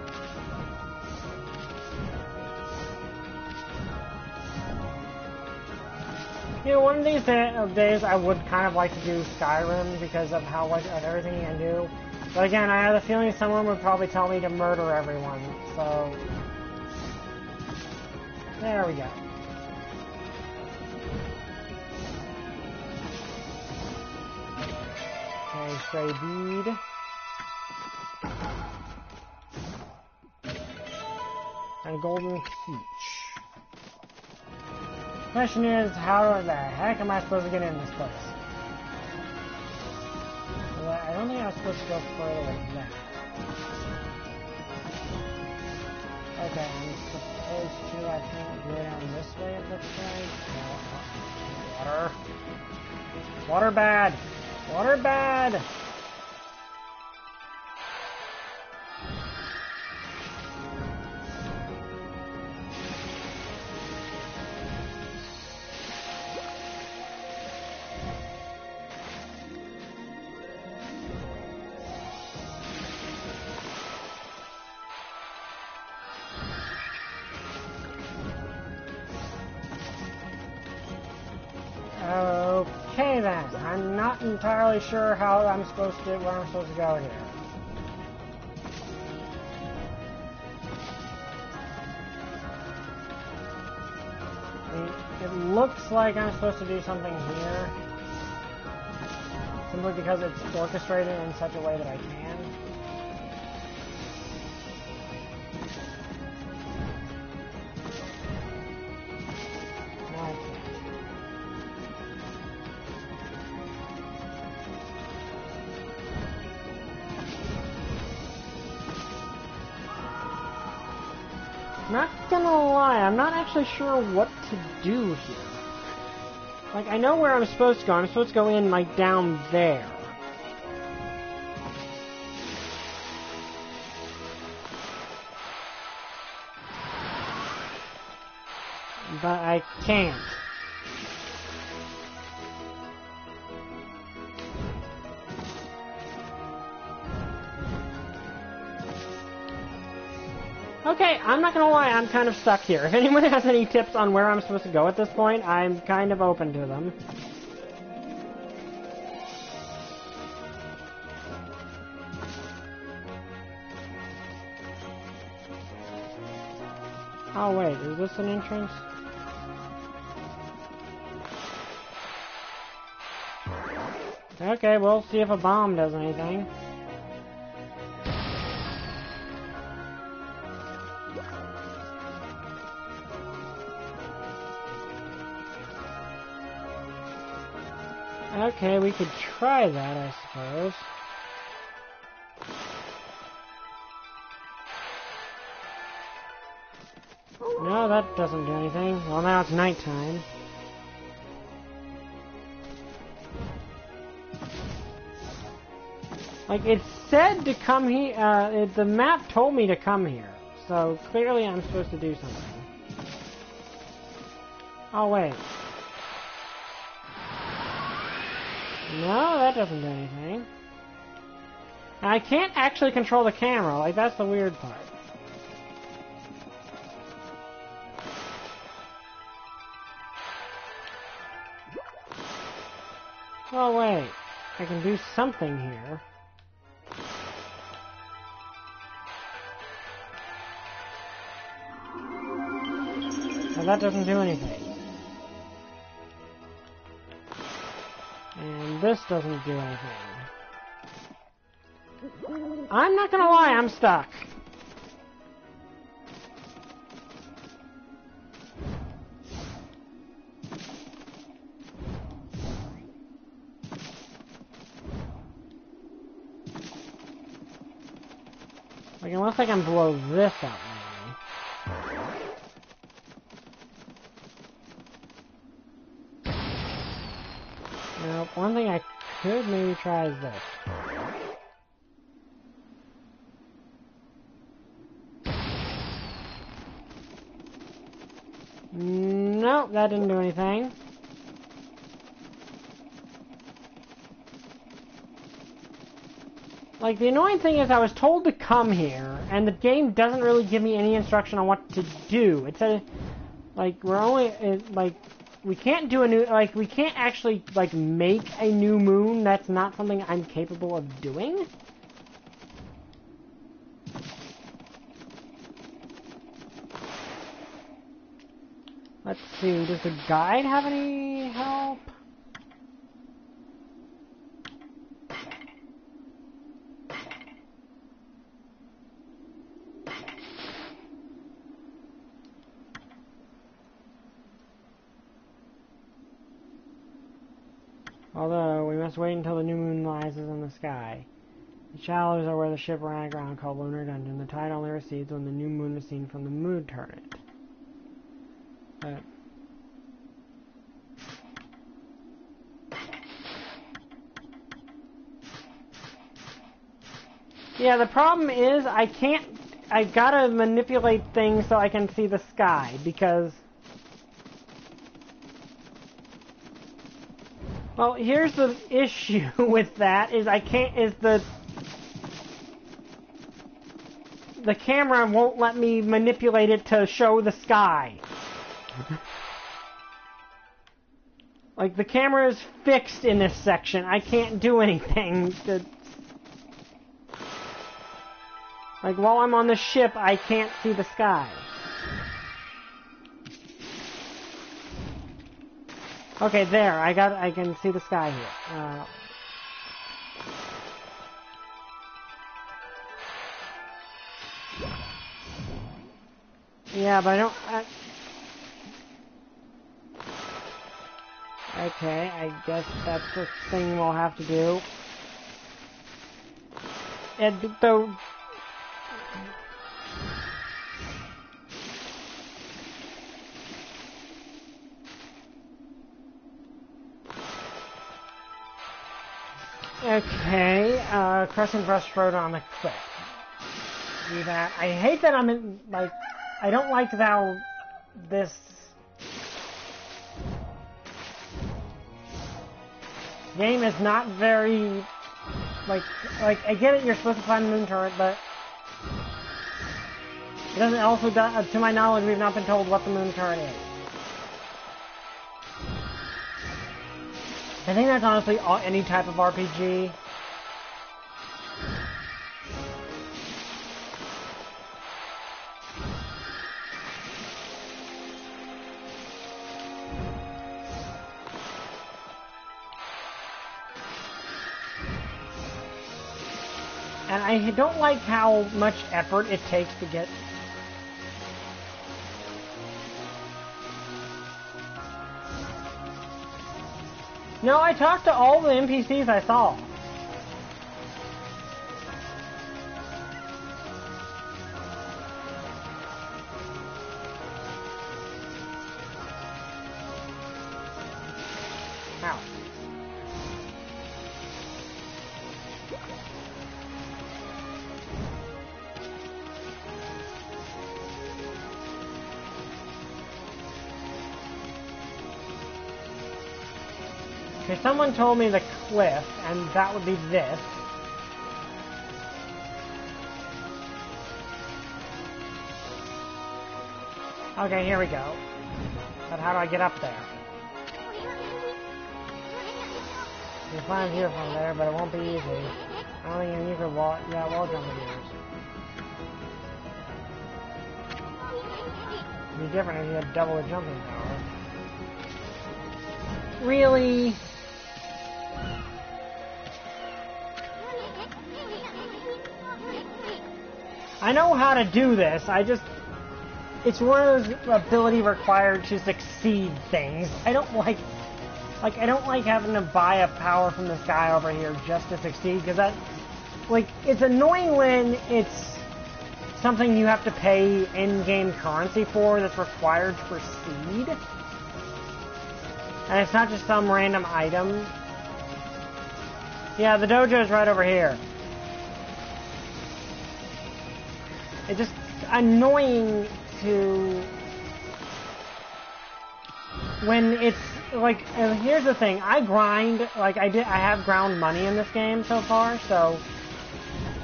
You know, one of these days I would kind of like to do Skyrim because of how much of everything you can do. But again, I have a feeling someone would probably tell me to murder everyone, so... There we go. Okay, stray bead. And golden peach. Question is, how the heck am I supposed to get in this place? Well, I don't think I was supposed to go further than that. Okay, I'm supposed to, I think, go down this way, it looks like. Water. Water bad! Water bad! Okay then, I'm not entirely sure how I'm supposed to, where I'm supposed to go here. I mean, it looks like I'm supposed to do something here. Simply because it's orchestrated in such a way that I can. No, I can't. Not gonna lie, I'm not actually sure what to do here. Like, I know where I'm supposed to go. I'm supposed to go in, like, down there. But I can't. Okay, I'm not gonna lie, I'm kind of stuck here. If anyone has any tips on where I'm supposed to go at this point, I'm kind of open to them. Oh wait, is this an entrance? Okay, we'll see if a bomb does anything. Okay, we could try that, I suppose. No, that doesn't do anything. Well, now it's nighttime. Like, it said to come here, the map told me to come here. So, clearly I'm supposed to do something. Oh, wait. No, that doesn't do anything. And I can't actually control the camera, like, that's the weird part. Oh wait, I can do something here. Now that doesn't do anything. And this doesn't do anything. I'm not gonna lie, I'm stuck. Like, unless I can blow this up, maybe. Nope, one thing I could maybe try is this. Nope, that didn't do anything. Like, the annoying thing is I was told to come here, and the game doesn't really give me any instruction on what to do. It said, like, we're only, like, we can't do a new, like, we can't actually, like, make a new moon. That's not something I'm capable of doing. Let's see, does the guide have any help? Although, we must wait until the new moon rises in the sky. The shallows are where the ship ran aground called Lunar Dungeon. The tide only recedes when the new moon is seen from the moon turret. Yeah, the problem is I gotta manipulate things so I can see the sky, because... Well, here's the issue with that, is the camera won't let me manipulate it to show the sky. Like, the camera is fixed in this section. I can't do anything to... Like, while I'm on the ship, I can't see the sky. Okay, there. I can see the sky here. Yeah, but I don't... Okay, I guess that's the thing we'll have to do. And though... Okay, Crescent Brush Road on the cliff. Do that. I hate that I'm in, like, I don't like how this game is not very, like, I get it, you're supposed to find the moon turret, but it doesn't also, to my knowledge, we've not been told what the moon turret is. I think that's honestly any type of RPG. And I don't like how much effort it takes to get... No, I talked to all the NPCs I saw. Ow. Okay, someone told me the cliff, and that would be this. Okay, here we go. But how do I get up there? You climb here from there, but it won't be easy. I don't think you can wall jump with yours. It'd be different if you had double the jumping power. Really? I know how to do this, it's one of those ability required to succeed things. I don't like having to buy a power from this guy over here just to succeed, because that, it's annoying when it's something you have to pay in-game currency for that's required to proceed. And it's not just some random item. Yeah, the dojo's right over here. It's just annoying to... when it's... here's the thing, I grind, I have ground money in this game so far, so,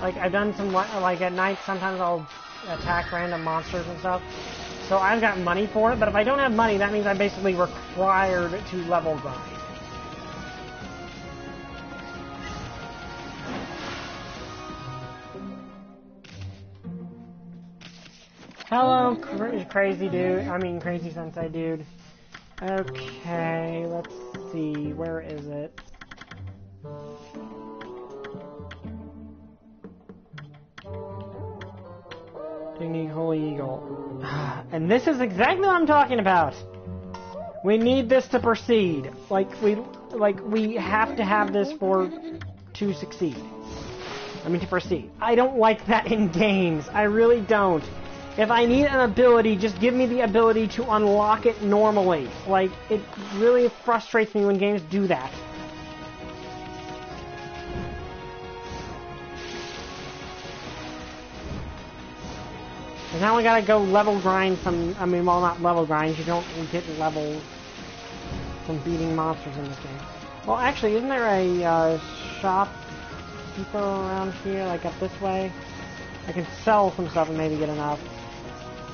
I've done some, at night, sometimes I'll attack random monsters and stuff, so I've got money for it, but if I don't have money, that means I'm basically required to level grind. Hello, crazy dude, crazy sensei dude. Okay, let's see, where is it? Technique Holy Eagle. And this is exactly what I'm talking about! We need this to proceed. We have to have this to succeed. To proceed. I don't like that in games. I really don't. If I need an ability, just give me the ability to unlock it normally. It really frustrates me when games do that. And now we gotta go level grind some... well, not level grind. You don't get levels from beating monsters in this game. Well, actually, isn't there a shopkeeper around here, up this way? I can sell some stuff and maybe get enough.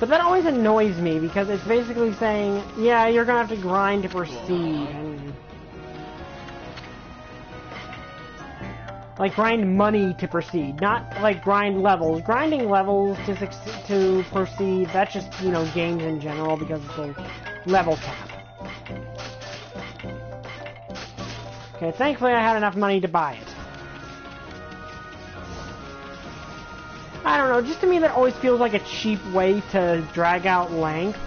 But that always annoys me, because it's basically saying, yeah, you're gonna have to grind to proceed, and... grind money to proceed, not, grind levels. Grinding levels to proceed, that's just, games in general, because it's a level cap. Okay, thankfully I had enough money to buy it. I don't know, just to me that always feels like a cheap way to drag out length.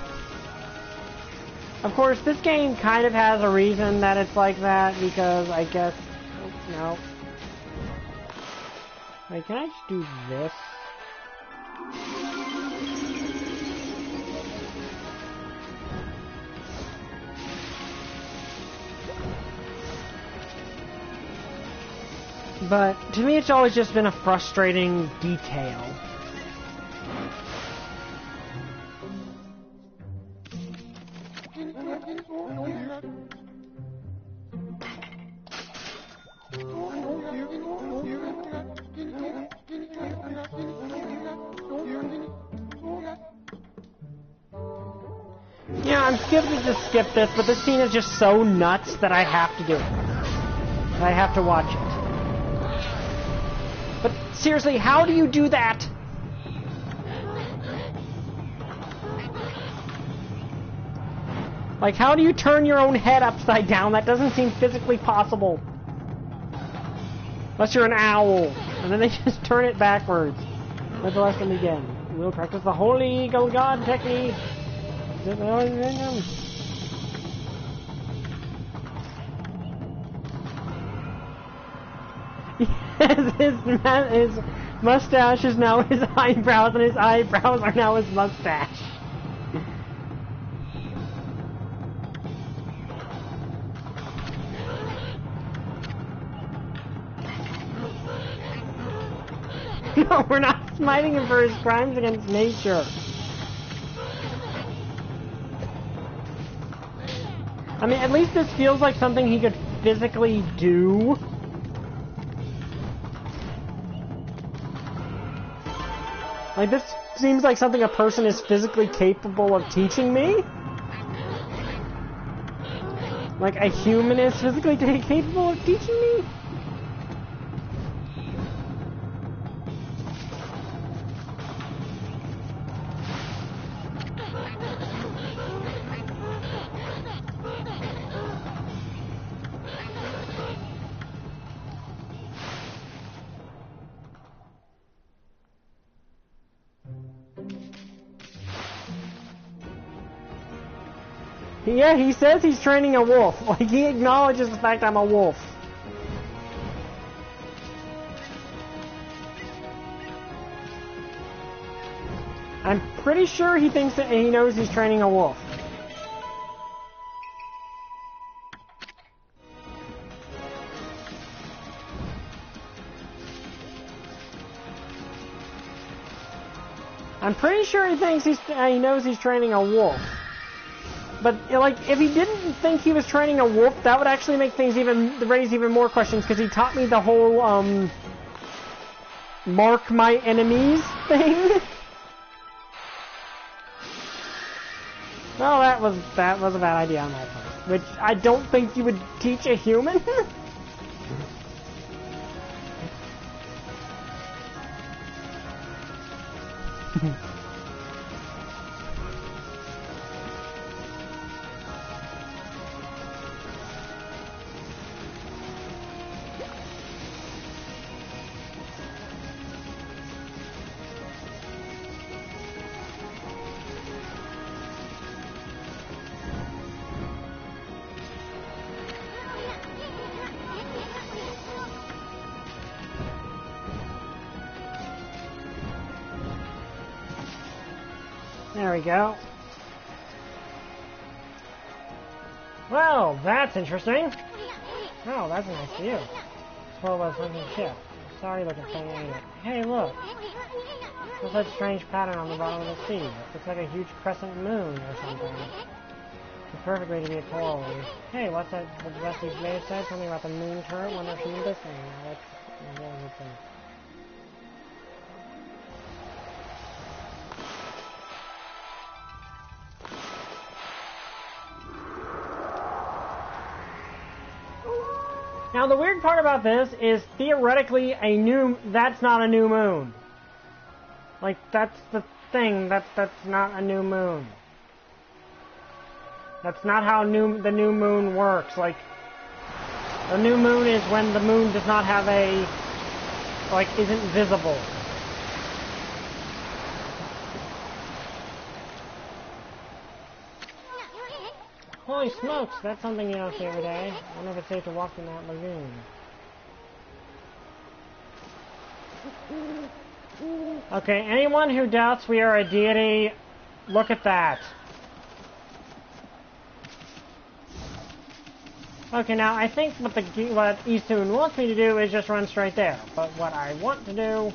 Of course, this game kind of has a reason that it's like that, because I guess... no. Wait, can I just do this? But, to me it's always just been a frustrating detail. Yeah, I'm tempted to skip this, but this scene is just so nuts that I have to do it. I have to watch it. But seriously, how do you do that? How do you turn your own head upside down? That doesn't seem physically possible. Unless you're an owl. And then they just turn it backwards. Let the lesson begin. We'll practice the Holy Eagle God technique. His mustache is now his eyebrows, and his eyebrows are now his mustache. No, we're not smiting him for his crimes against nature. At least this feels like something he could physically do. This seems like something a person is physically capable of teaching me. Like, a human is physically capable of teaching me? Yeah, he says he's training a wolf. Like, he acknowledges the fact I'm a wolf. I'm pretty sure he thinks that he knows he's training a wolf. I'm pretty sure he thinks he knows he's training a wolf. But, like, if he didn't think he was training a wolf, that would actually make things raise even more questions, because he taught me the whole, mark my enemies thing. Well, that was a bad idea on my part. Which I don't think you would teach a human. There we go. Well, that's interesting. Oh, that's a nice view. Swirl was hunting ship. Sorry looking thing anyway. Hey, look. Looks like a strange pattern on the bottom of the sea. Looks like a huge crescent moon or something. It's a perfect way to be a coral reef. Hey, what's that? The rest of these may have said something about the moon turret. Wonder if she knew this thing. Now that's a really good thing. Now, the weird part about this is, theoretically, that's not a new moon. Like, that's the thing, that's not a new moon. That's not how the new moon works. Like, the new moon is when the moon does not have isn't visible. Holy smokes, that's something you don't see every day. I wonder if it's safe to walk in that lagoon. Okay, anyone who doubts we are a deity, look at that. Okay, now I think what Eastun wants me to do is just run straight there. But what I want to do,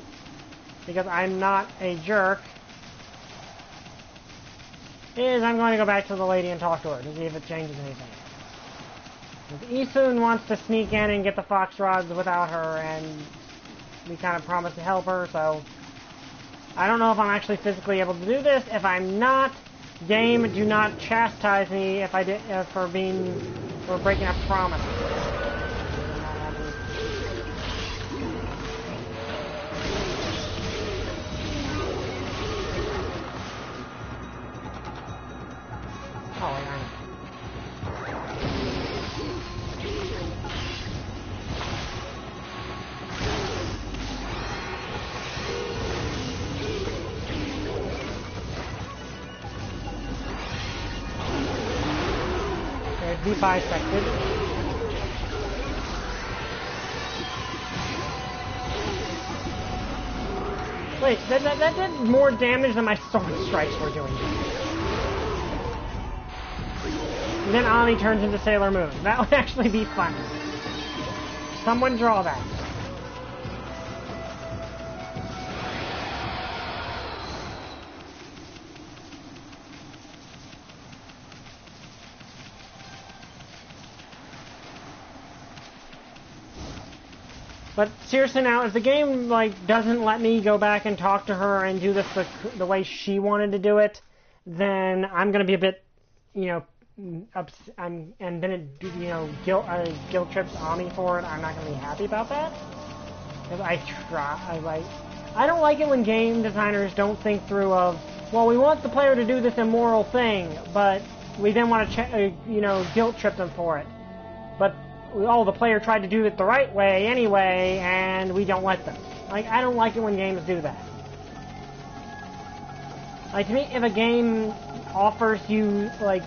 because I'm not a jerk, is I'm going to go back to the lady and talk to her to see if it changes anything. Eastun wants to sneak in and get the fox rods without her, and we kind of promised to help her, so I don't know if I'm actually physically able to do this. If I'm not, game, do not chastise me if I did for breaking a promise. Oh, I know. Okay, be bisected. Wait, that did more damage than my sword strikes were doing. And then Ani turns into Sailor Moon. That would actually be fun. Someone draw that. But seriously now, if the game doesn't let me go back and talk to her and do this the way she wanted to do it, then I'm going to be a bit, and then it, you know, guilt trips Ami for it, I'm not gonna be happy about that. Because I don't like it when game designers don't think through of, well, we want the player to do this immoral thing, but we then want to, you know, guilt trip them for it. But, oh, the player tried to do it the right way anyway, and we don't let them. Like, I don't like it when games do that. Like, to me, if a game offers you, like,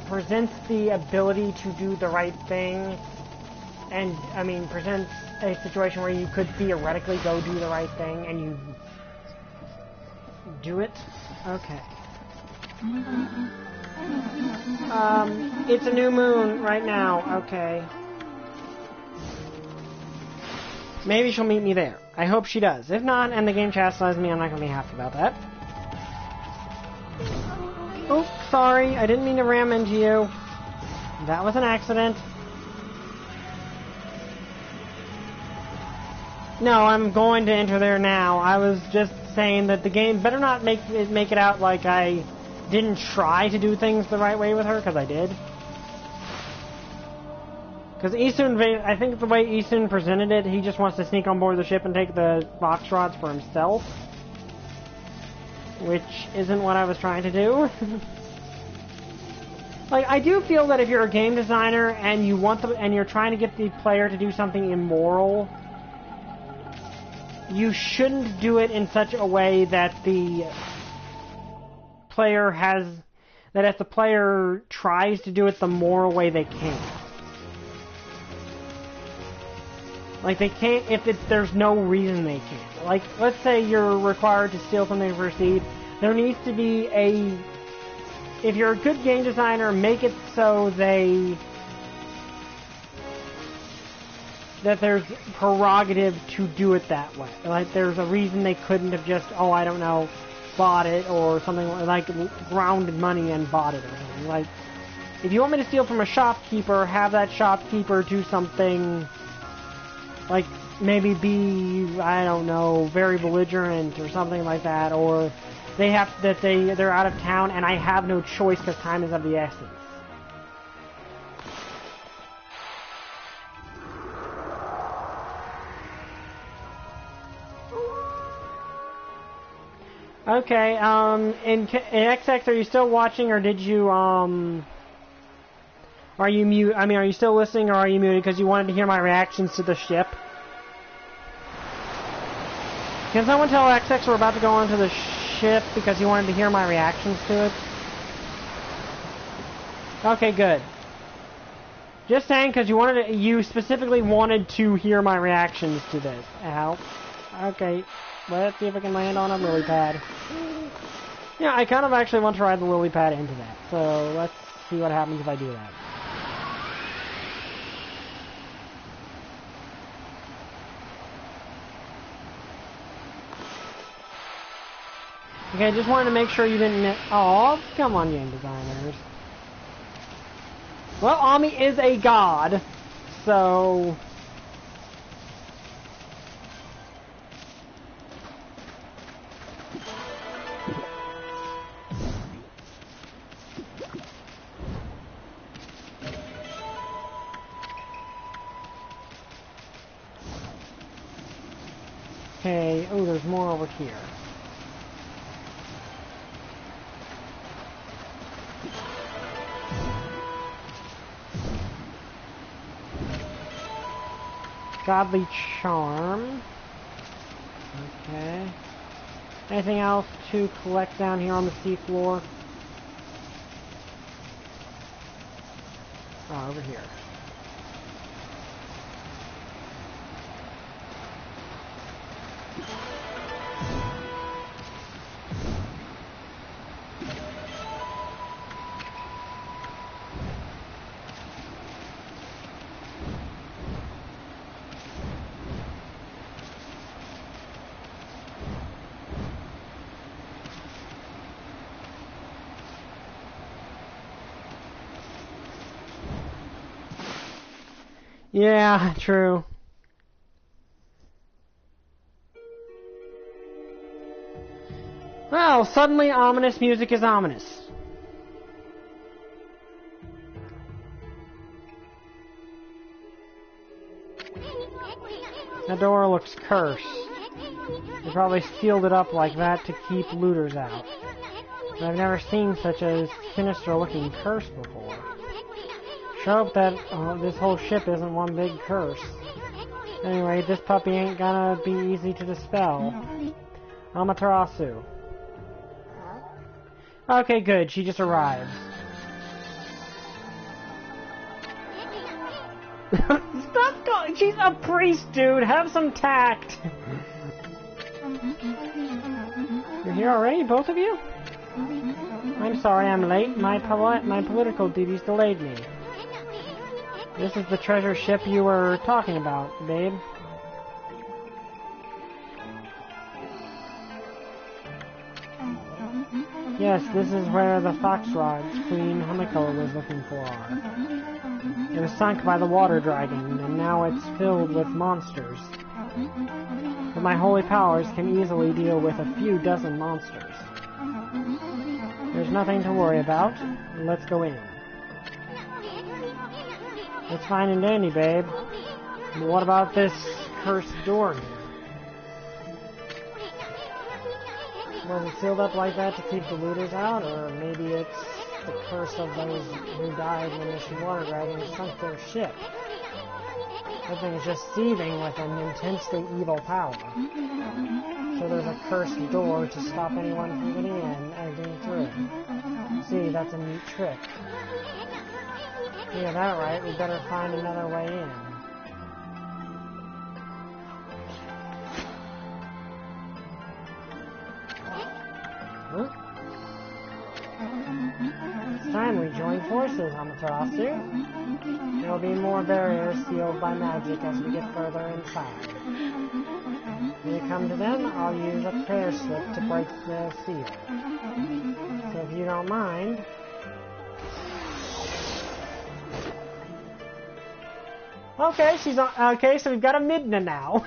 presents the ability to do the right thing, and, I mean, presents a situation where you could theoretically go do the right thing, and you do it? Okay. It's a new moon right now. Okay. Maybe she'll meet me there. I hope she does. If not, and the game chastises me, I'm not going to be happy about that. Oops, sorry. I didn't mean to ram into you. That was an accident. No, I'm going to enter there now. I was just saying that the game better not make it out like I didn't try to do things the right way with her, because I did. Because Isun, I think the way Isun presented it, he just wants to sneak on board the ship and take the box rods for himself. Which isn't what I was trying to do. Like, I do feel that if you're a game designer and you want and you're trying to get the player to do something immoral, you shouldn't do it in such a way that the player that if the player tries to do it the moral way, they can't. Like, they can't if there's no reason they can't. Like, let's say you're required to steal something for a seed. There needs to be if you're a good game designer, make it so that there's prerogative to do it that way. Like, there's a reason they couldn't have just, oh, I don't know, bought it or something, like grounded money and bought it or something. Like, if you want me to steal from a shopkeeper, have that shopkeeper do something, like, maybe be, I don't know, very belligerent or something like that, or they're out of town and I have no choice because time is of the essence. Okay, in XX, are you still watching, or did you, are you mute? I mean, are you still listening, or are you muted because you wanted to hear my reactions to the ship? Can someone tell XX we're about to go onto the ship because you wanted to hear my reactions to it? Okay, good. Just saying, because you specifically wanted to hear my reactions to this. Ow. Okay. Let's see if I can land on a lily pad. Yeah, I kind of actually want to ride the lily pad into that. So let's see what happens if I do that. Okay, I just wanted to make sure you didn't... Oh, come on, game designers. Well, Ami is a god, so... Okay, oh, there's more over here. Godly charm. Okay. Anything else to collect down here on the seafloor? Oh, over here. Yeah, true. Well, suddenly ominous music is ominous. That door looks cursed. They probably sealed it up like that to keep looters out. But I've never seen such a sinister-looking curse before. Sure hope that this whole ship isn't one big curse. Anyway, this puppy ain't gonna be easy to dispel. Amaterasu. Okay, good. She just arrived. Stop going! She's a priest, dude! Have some tact! You're here already, both of you? I'm sorry I'm late. My political duties delayed me. This is the treasure ship you were talking about, babe. Yes, this is where the fox rods Queen Hamiko was looking for are. It was sunk by the water dragon, and now it's filled with monsters. But my holy powers can easily deal with a few dozen monsters. There's nothing to worry about. Let's go in. It's fine and dandy, babe. But what about this cursed door here? Was it sealed up like that to keep the looters out? Or maybe it's the curse of those who died when this water dragon sunk their ship. That thing is just seething with an intensely evil power. So there's a cursed door to stop anyone from getting in and getting through. See, that's a neat trick. Yeah, that right. We better find another way in. Huh? It's time we join forces, Amaterasu. There will be more barriers sealed by magic as we get further inside. When we come to them, I'll use a prayer slip to break the seal. So if you don't mind... Okay, she's on. Okay, so we've got a Midna now.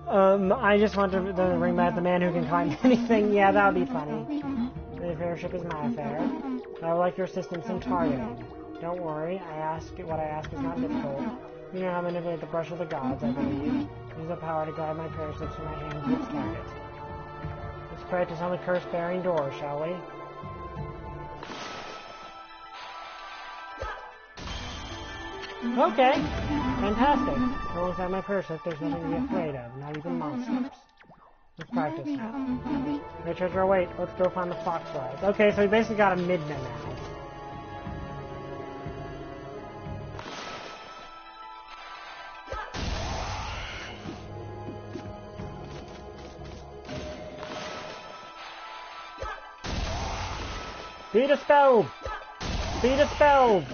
I just want to bring back the man who can climb anything. Yeah, that would be funny. The airship is my affair. I would like your assistance in targeting. Don't worry, what I ask is not difficult. You know how to manipulate the brush of the gods, I believe. Use the power to guide my prayer slips in my hand to its target. Let's practice on the curse-bearing door, shall we? Okay, fantastic. Alongside my prayer slip, there's nothing to be afraid of, not even monsters. Let's practice now. No treasure, wait. Let's go find the fox rides. Okay, so we basically got a Midna now. Be dispelled! Be dispelled!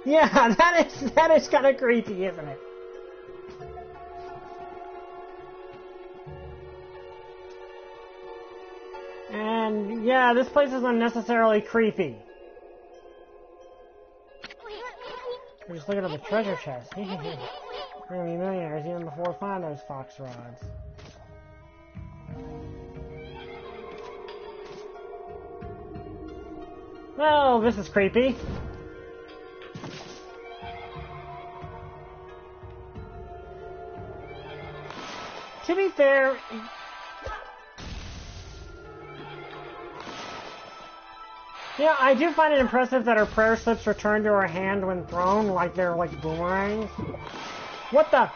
Yeah, that is kind of creepy, isn't it? And yeah, this place is unnecessarily creepy. We're just looking at the treasure chest. We're gonna be millionaires even before we find those fox rods. Well, this is creepy. To be fair, yeah, I do find it impressive that her prayer slips return to her hand when thrown, like they're like boomerangs. What the?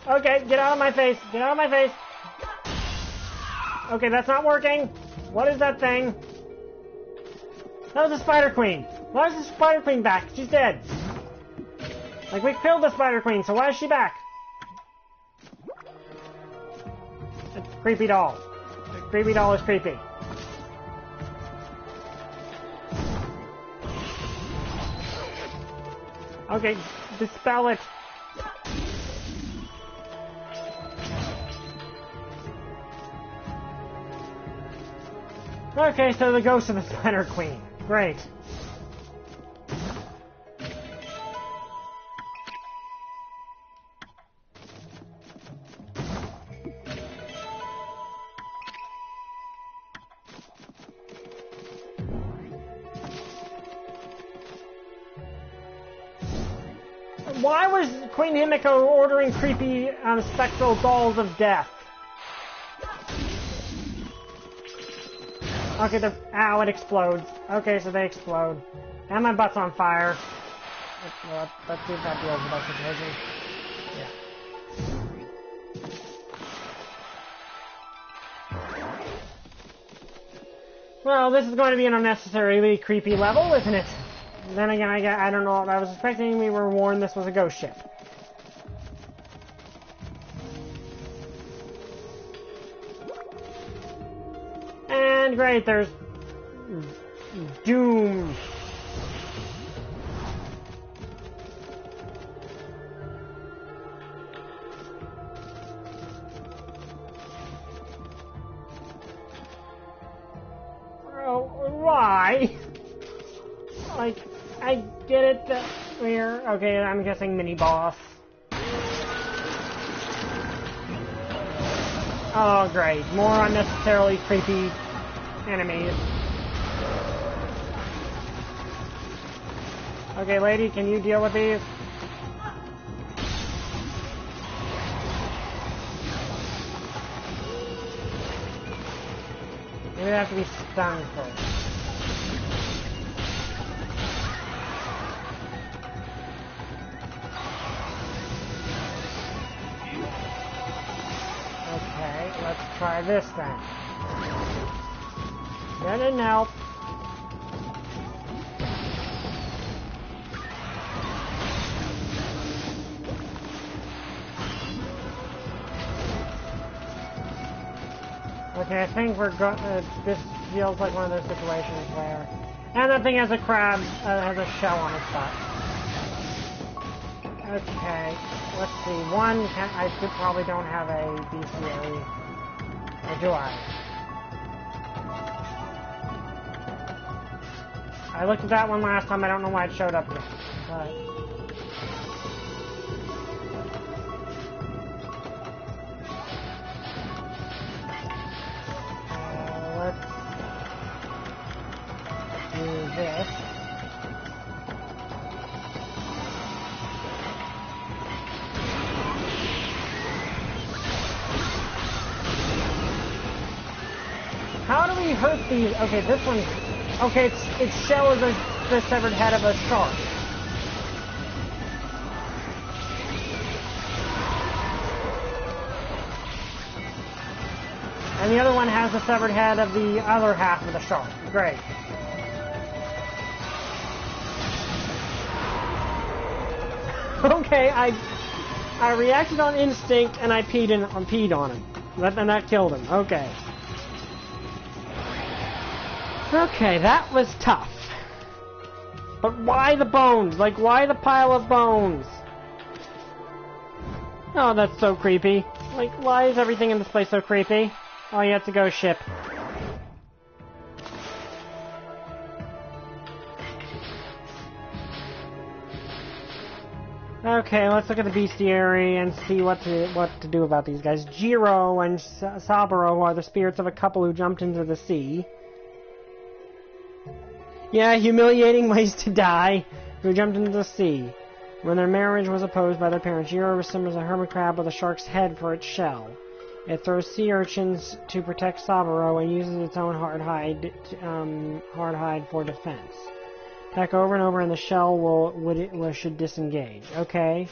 Okay, get out of my face. Get out of my face. Okay, that's not working. What is that thing? That was a Spider Queen. Why is the Spider Queen back? She's dead. Like, we killed the Spider Queen, so why is she back? It's a creepy doll. The creepy doll is creepy. Okay, dispel it. Okay, so the ghost of the Spider Queen. Great. Why was Queen Himiko ordering creepy spectral dolls of death? Okay, ow, it explodes. Okay, so they explode. And my butt's on fire. Let's see if that deals with that situation. Yeah. Well, this is going to be an unnecessarily creepy level, isn't it? Then again, I don't know. I was expecting we were warned this was a ghost ship. And great, there's doom. Oh, why? Like, I get it that we're... Okay, I'm guessing mini-boss. Oh, great. More unnecessarily creepy enemies. Okay, lady, can you deal with these? Maybe they have to be stunned first. Okay, let's try this then. That didn't help. Okay, I think we're this feels like one of those situations where... And that thing has a crab, has a shell on its butt. Okay, let's see. I probably don't have a BCA. Or do I? I looked at that one last time, I don't know why it showed up yet. But... let's do this. How do we hurt these? Okay, this one. Okay, its shell is the severed head of a shark. And the other one has the severed head of the other half of the shark. Great. Okay, I reacted on instinct and I peed on him. And that killed him. Okay. Okay, that was tough. But why the bones? Like, why the pile of bones? Oh, that's so creepy. Like, why is everything in this place so creepy? Oh, you have to go ship. Okay, let's look at the bestiary and see what to do about these guys. Jiro and Saburo are the spirits of a couple who jumped into the sea. Yeah, humiliating ways to die, who jumped into the sea. When their marriage was opposed by their parents, Jiro resembles a hermit crab with a shark's head for its shell. It throws sea urchins to protect Saburo and uses its own hard hide for defense. Attack over and over, and the shell should disengage. Okay.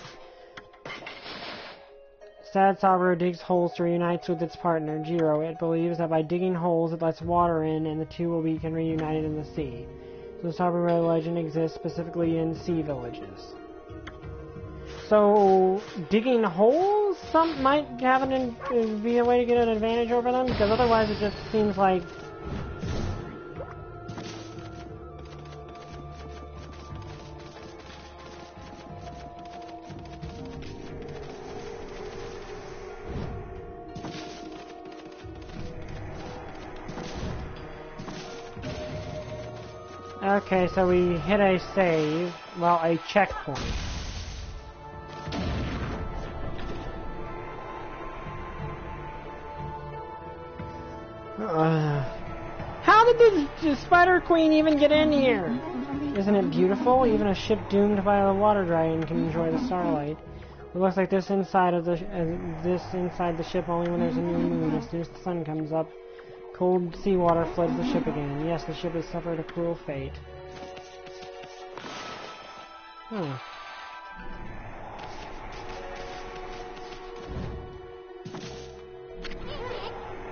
Sad Saburo digs holes to reunite with its partner, Jiro. It believes that by digging holes, it lets water in, and the two can reunite in the sea. So the Saburo legend exists specifically in sea villages. So, digging holes might have be a way to get an advantage over them, because otherwise it just seems like... Okay, so we hit a save, well, a checkpoint. How did the Spider Queen even get in here? Isn't it beautiful? Even a ship doomed by the water dragon can enjoy the starlight. It looks like this inside the ship only when there's a new moon. As soon as the sun comes up, cold seawater floods the ship again. Yes, the ship has suffered a cruel fate. Hmm.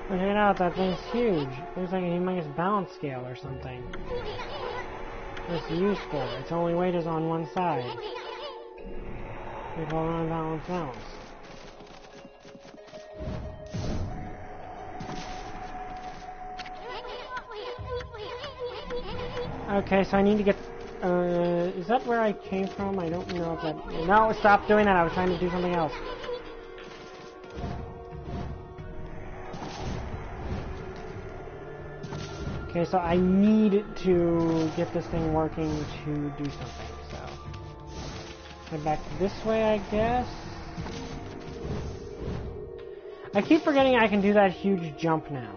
Well, check it out, that thing's huge. Looks like a humongous balance scale or something. What's it used for? Its only weight is on one side. We call it unbalanced balance. Okay, so I need to get... is that where I came from? I don't know if that... No, stop doing that. I was trying to do something else. Okay, so I need to get this thing working to do something, so... Head back this way, I guess? I keep forgetting I can do that huge jump now.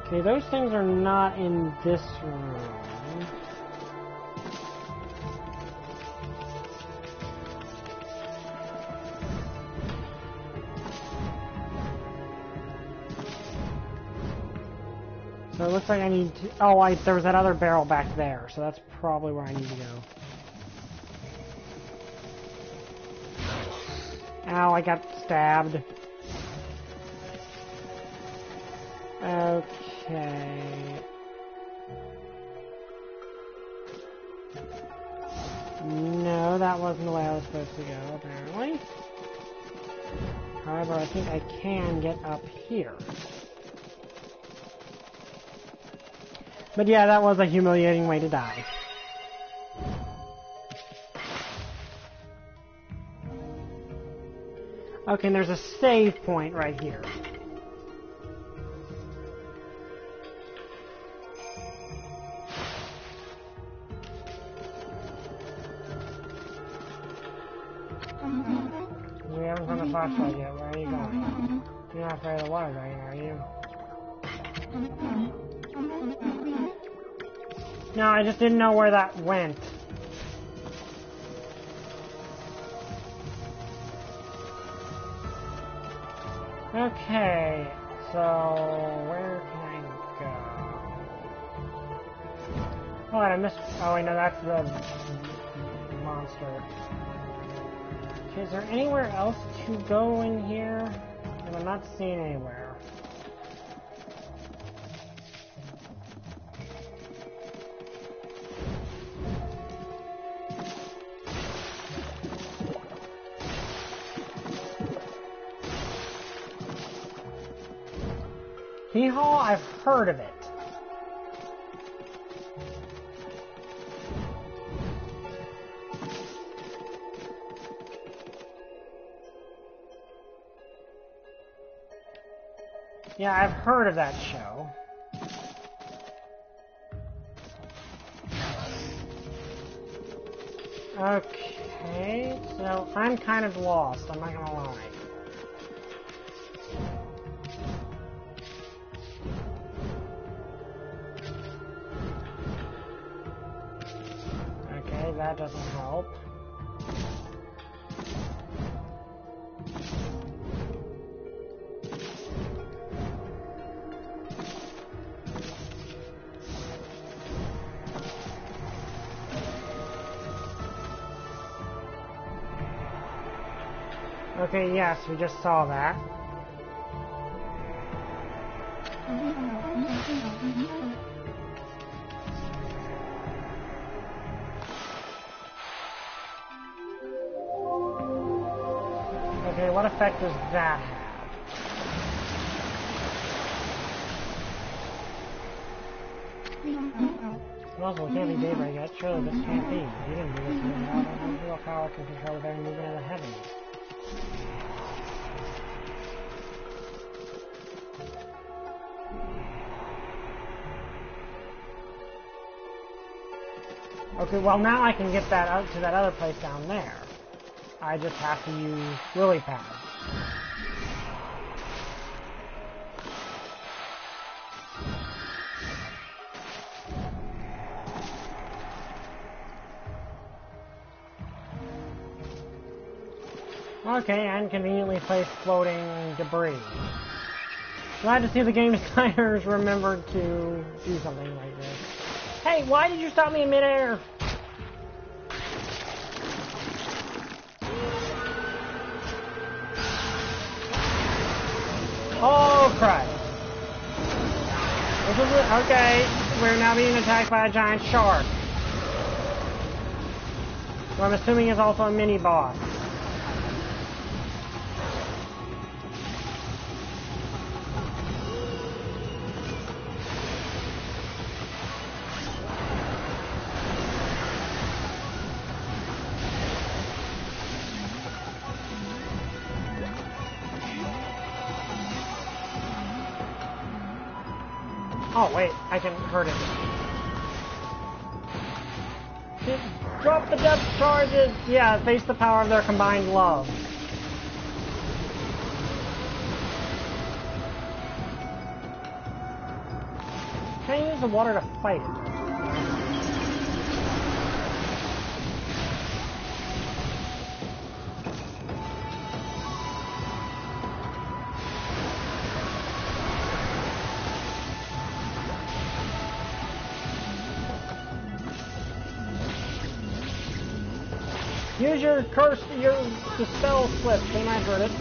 Okay, those things are not in this room. So it looks like I need to... Oh, there was that other barrel back there, so that's probably where I need to go. Ow, I got stabbed. Okay. No, that wasn't the way I was supposed to go, apparently. However, I think I can get up here. But yeah, that was a humiliating way to die. Okay, and there's a save point right here. We haven't found the flashlight yet. Where are you going? You're not afraid of the water dragon, are you? No, I just didn't know where that went. Okay, so where can I go? Oh, I missed. Oh, wait, no, that's the monster. Okay, is there anywhere else to go in here? And I'm not seeing anywhere. Hee-haw, I've heard of it. Yeah, I've heard of that show. Okay, so I'm kind of lost, I'm not gonna lie. Okay, that doesn't help. Okay, yes, we just saw that. Okay, what effect does that have? Well, it can't be daybreak yet. Surely this can't be. You didn't do this in the water. Unusual power can control the very movement of the heavens. Okay, well now I can get that out to that other place down there. I just have to use lily pads. Okay, and conveniently placed floating debris. Glad to see the game designers remembered to do something like this. Hey, why did you stop me in midair? Oh, crap. This is it. Okay, we're now being attacked by a giant shark. Who I'm assuming is also a mini-boss. Oh, wait, I can hurt it. Drop the depth charges! Yeah, face the power of their combined love. Can I use the water to fight it? Use your curse, your dispel slip. They might hurt it.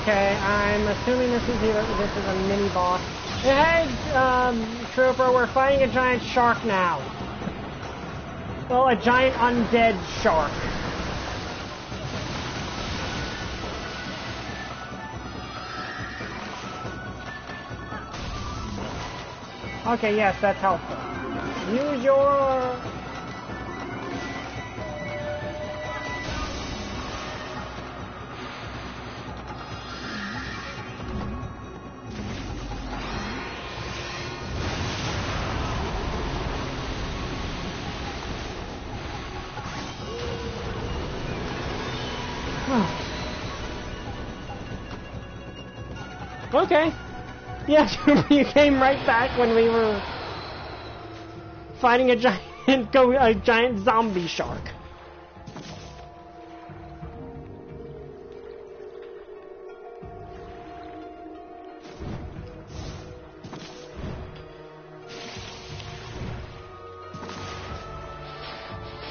Okay, I'm assuming this is a mini boss. Hey, Trooper, we're fighting a giant shark now. Well, a giant undead shark. Okay, yes, that's helpful. Use your... Okay. Yeah, you came right back when we were fighting a giant zombie shark.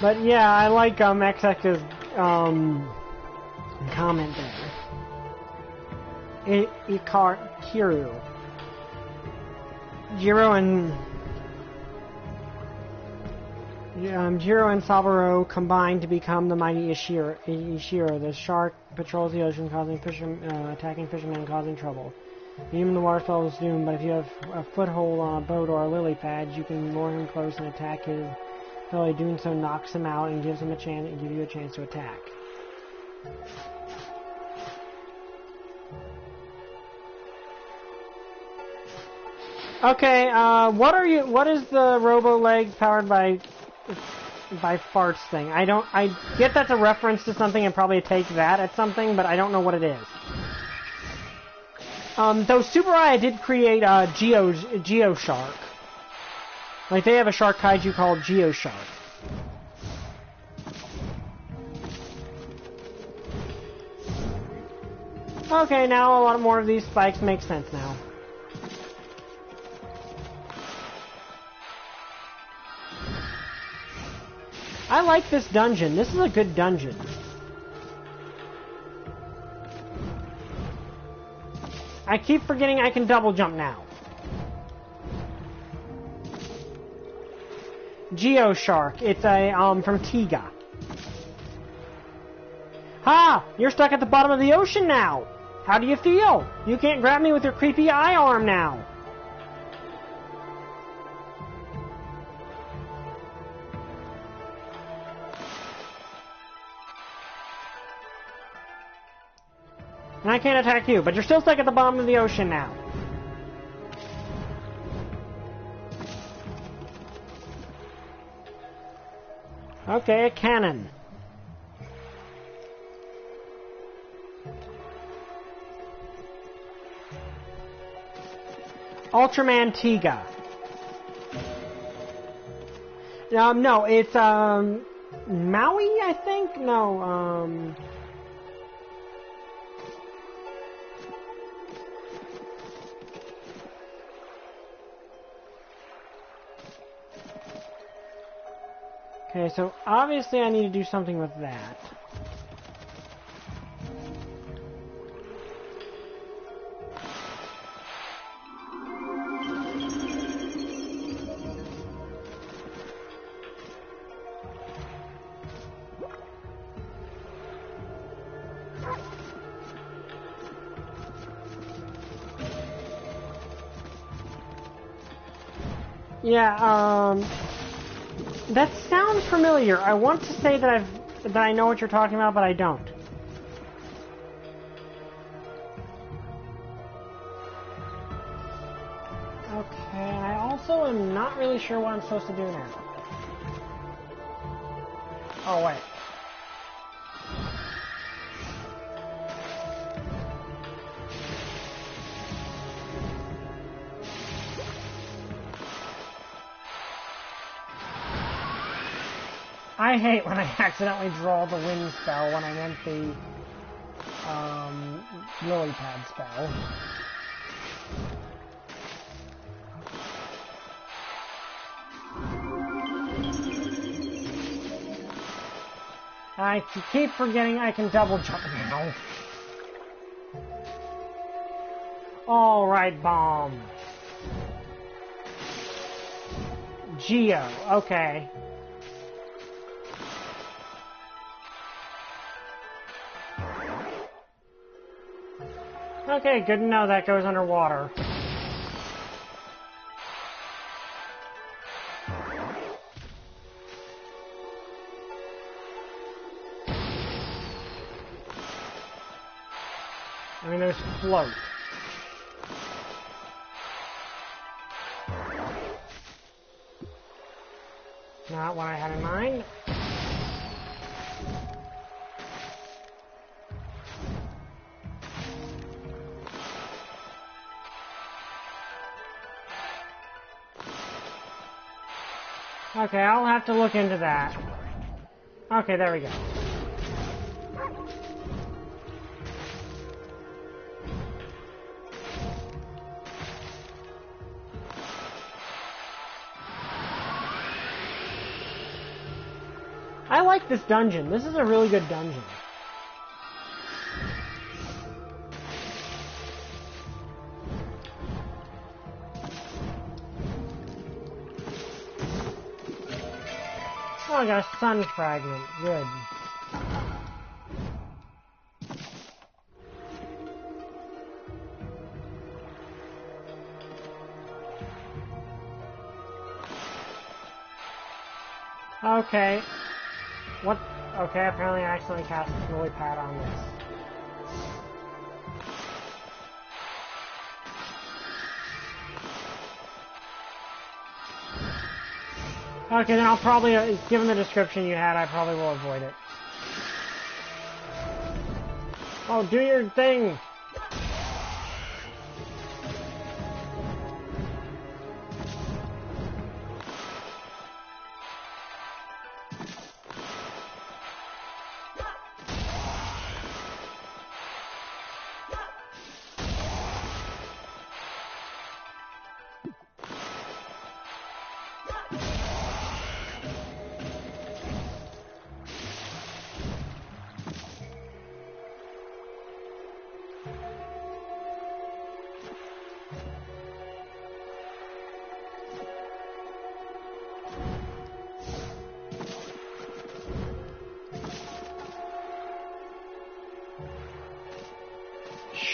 But yeah, I like XX's comment there. Kiru. Jiro and Saburo combine to become the mighty Ishiro. The shark patrols the ocean, attacking fishermen and causing trouble. Even the water spell is doomed, but if you have a foothold on a boat or a lily pad, you can lure him close and attack his belly. Doing so knocks him out and gives you a chance to attack. Okay, what is the robo legs powered by farts thing? I get that's a reference to something and probably take that at something, but I don't know what it is. Though Super Eye did create Geo Shark. Like, they have a shark kaiju called Geo Shark. Okay, now a lot more of these spikes make sense now. I like this dungeon. This is a good dungeon. I keep forgetting I can double jump now. Geo Shark. It's a from Tiga. Ha! You're stuck at the bottom of the ocean now. How do you feel? You can't grab me with your creepy eye arm now. And I can't attack you, but you're still stuck at the bottom of the ocean now. Okay, a cannon. Ultraman Tiga. No, it's, Maui, I think? No, Okay, so obviously I need to do something with that. Yeah, that sounds familiar. I want to say that I know what you're talking about, but I don't. Okay, and I also am not really sure what I'm supposed to do now. Oh, wait. I hate when I accidentally draw the wind spell when I meant the, lily pad spell. I keep forgetting I can double jump now. Alright, bomb. Geo, okay. Okay, good to know that goes underwater. I mean, there's float. Not what I had in mind. Okay, I'll have to look into that. Okay, there we go. I like this dungeon. This is a really good dungeon. Oh, I got a sun fragment. Good. Okay. What? Okay, apparently I accidentally cast this lily pad on this. Okay, then I'll probably, given the description you had, I probably will avoid it. Oh, do your thing!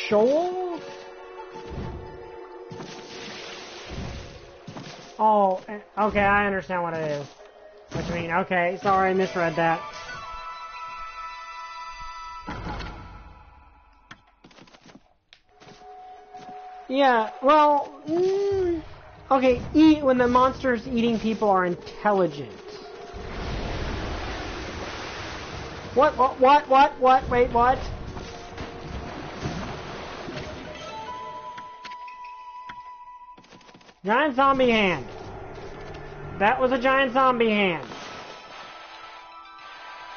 Shoals? Oh, okay, I understand what it is. What you mean, okay, sorry, I misread that. Yeah, well, okay, when the monsters eating people are intelligent. What, wait, what? Giant zombie hand. That was a giant zombie hand.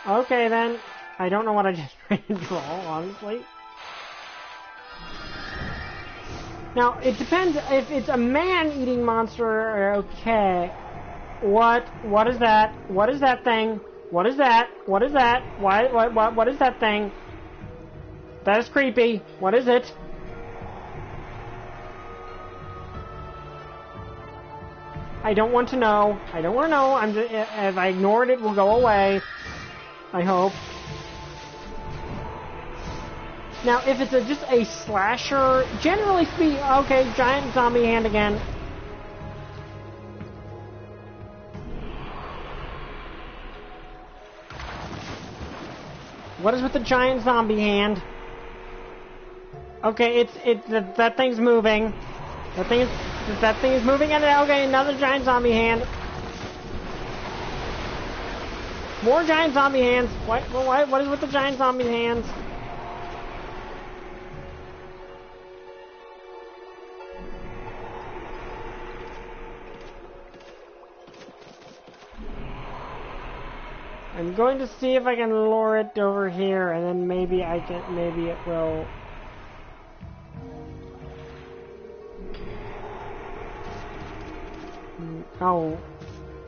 Okay then. I don't know what I just tried to draw, honestly. Now, it depends if it's a man-eating monster, okay. What is that? What is that thing? What is that? What is that? What is that thing? That is creepy. What is it? I don't want to know. I don't want to know. I'm just, if I ignored it, it will go away. I hope. Now, if it's just a slasher, generally speaking, okay, giant zombie hand again. What is with the giant zombie hand? Okay, that thing's moving. That thing is moving, and okay, another giant zombie hand. More giant zombie hands. What is with the giant zombie hands? I'm going to see if I can lure it over here, and then maybe it will. Oh,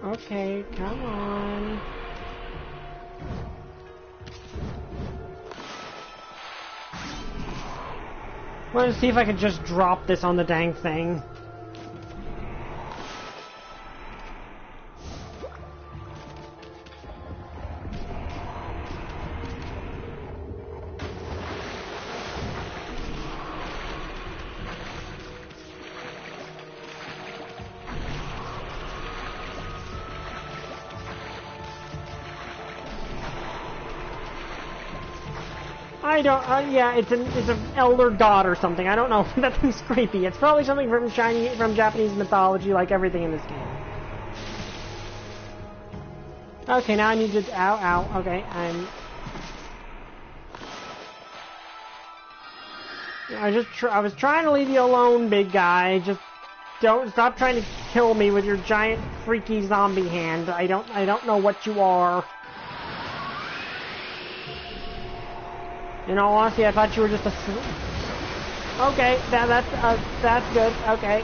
okay, come on. I want to see if I can just drop this on the dang thing. I don't, yeah, it's an elder god or something. I don't know. That thing's creepy. It's probably something from Japanese mythology, like everything in this game. Okay, now I need to, ow, okay, I was trying to leave you alone, big guy. Just stop trying to kill me with your giant freaky zombie hand. I don't know what you are. In all honesty, I thought you were just a... Okay, that's good. Okay.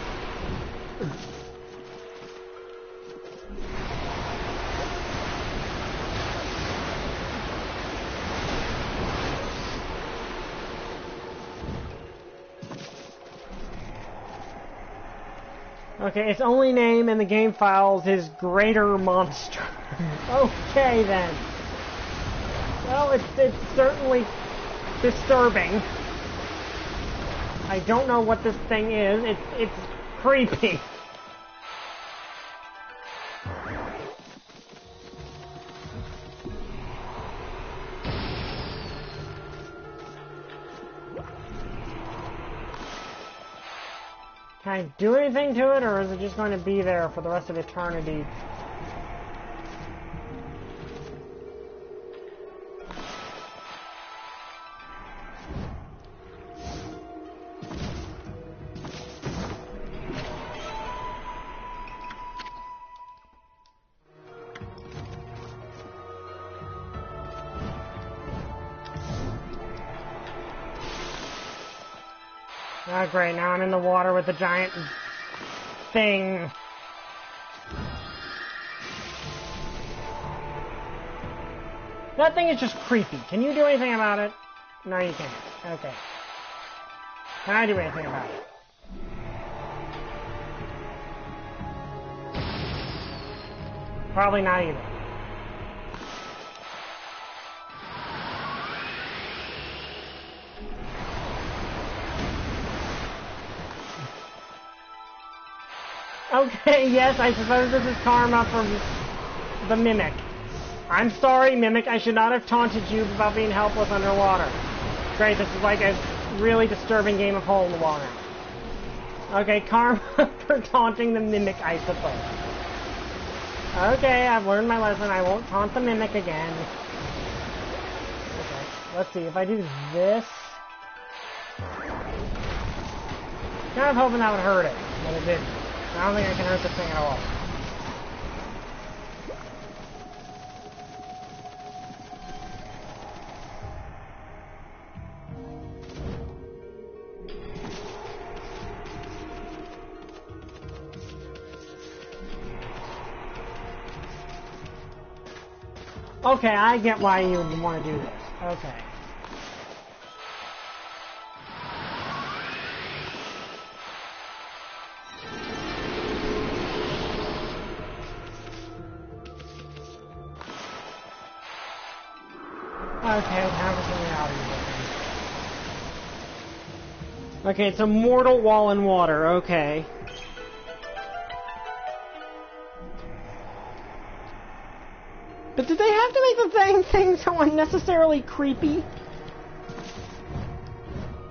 Okay, its only name in the game files is Greater Monster. Okay, then. Well, it's certainly disturbing. I don't know what this thing is. It's creepy. Can I do anything to it, or is it just going to be there for the rest of eternity? Oh great, now I'm in the water with the giant thing. That thing is just creepy. Can you do anything about it? No, you can't. Okay. Can I do anything about it? Probably not either. Okay, yes, I suppose this is karma from the Mimic. I'm sorry, Mimic, I should not have taunted you about being helpless underwater. Great, this is like a really disturbing game of hole in the water. Okay, karma for taunting the Mimic, I suppose. Okay, I've learned my lesson, I won't taunt the Mimic again. Okay, let's see, if I do this... Kind of hoping that would hurt it, but it didn't. I don't think I can hurt this thing at all. Okay, I get why you would want to do this. Okay. Okay, time for something out of here. Okay, it's a mortal wall in water. Okay. But did they have to make the dang thing so unnecessarily creepy?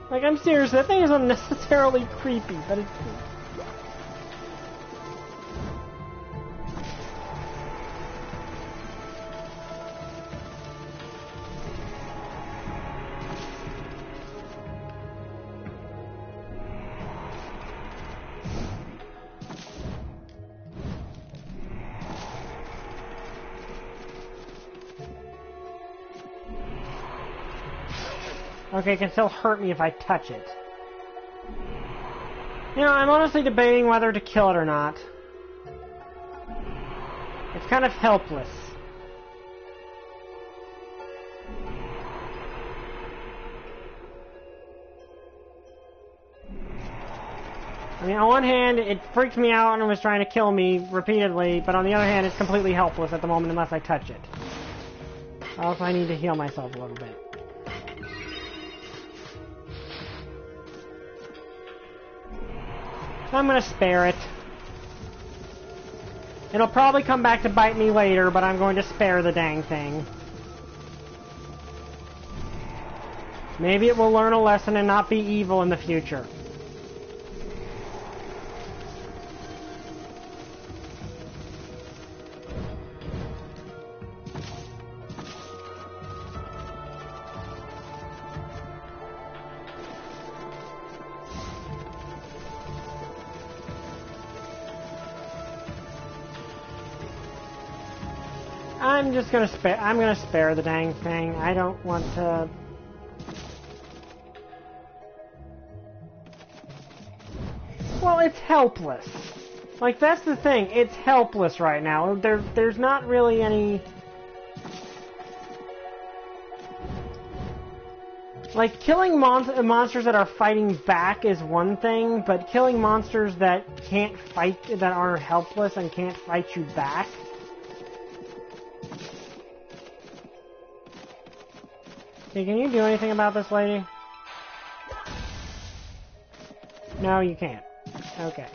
Like, I'm serious, that thing is unnecessarily creepy, but it's... Okay, it can still hurt me if I touch it. You know, I'm honestly debating whether to kill it or not. It's kind of helpless. I mean, on one hand, it freaked me out and was trying to kill me repeatedly, but on the other hand, it's completely helpless at the moment unless I touch it. Also, I need to heal myself a little bit. I'm gonna spare it. It'll probably come back to bite me later, but I'm going to spare the dang thing. Maybe it will learn a lesson and not be evil in the future. I'm gonna spare the dang thing. I don't want to... Well, it's helpless. Like, that's the thing. It's helpless right now. There's not really any... Like, killing monsters that are fighting back is one thing, but killing monsters that can't fight, that are helpless and can't fight you back... Okay, can you do anything about this lady? No, you can't. Okay.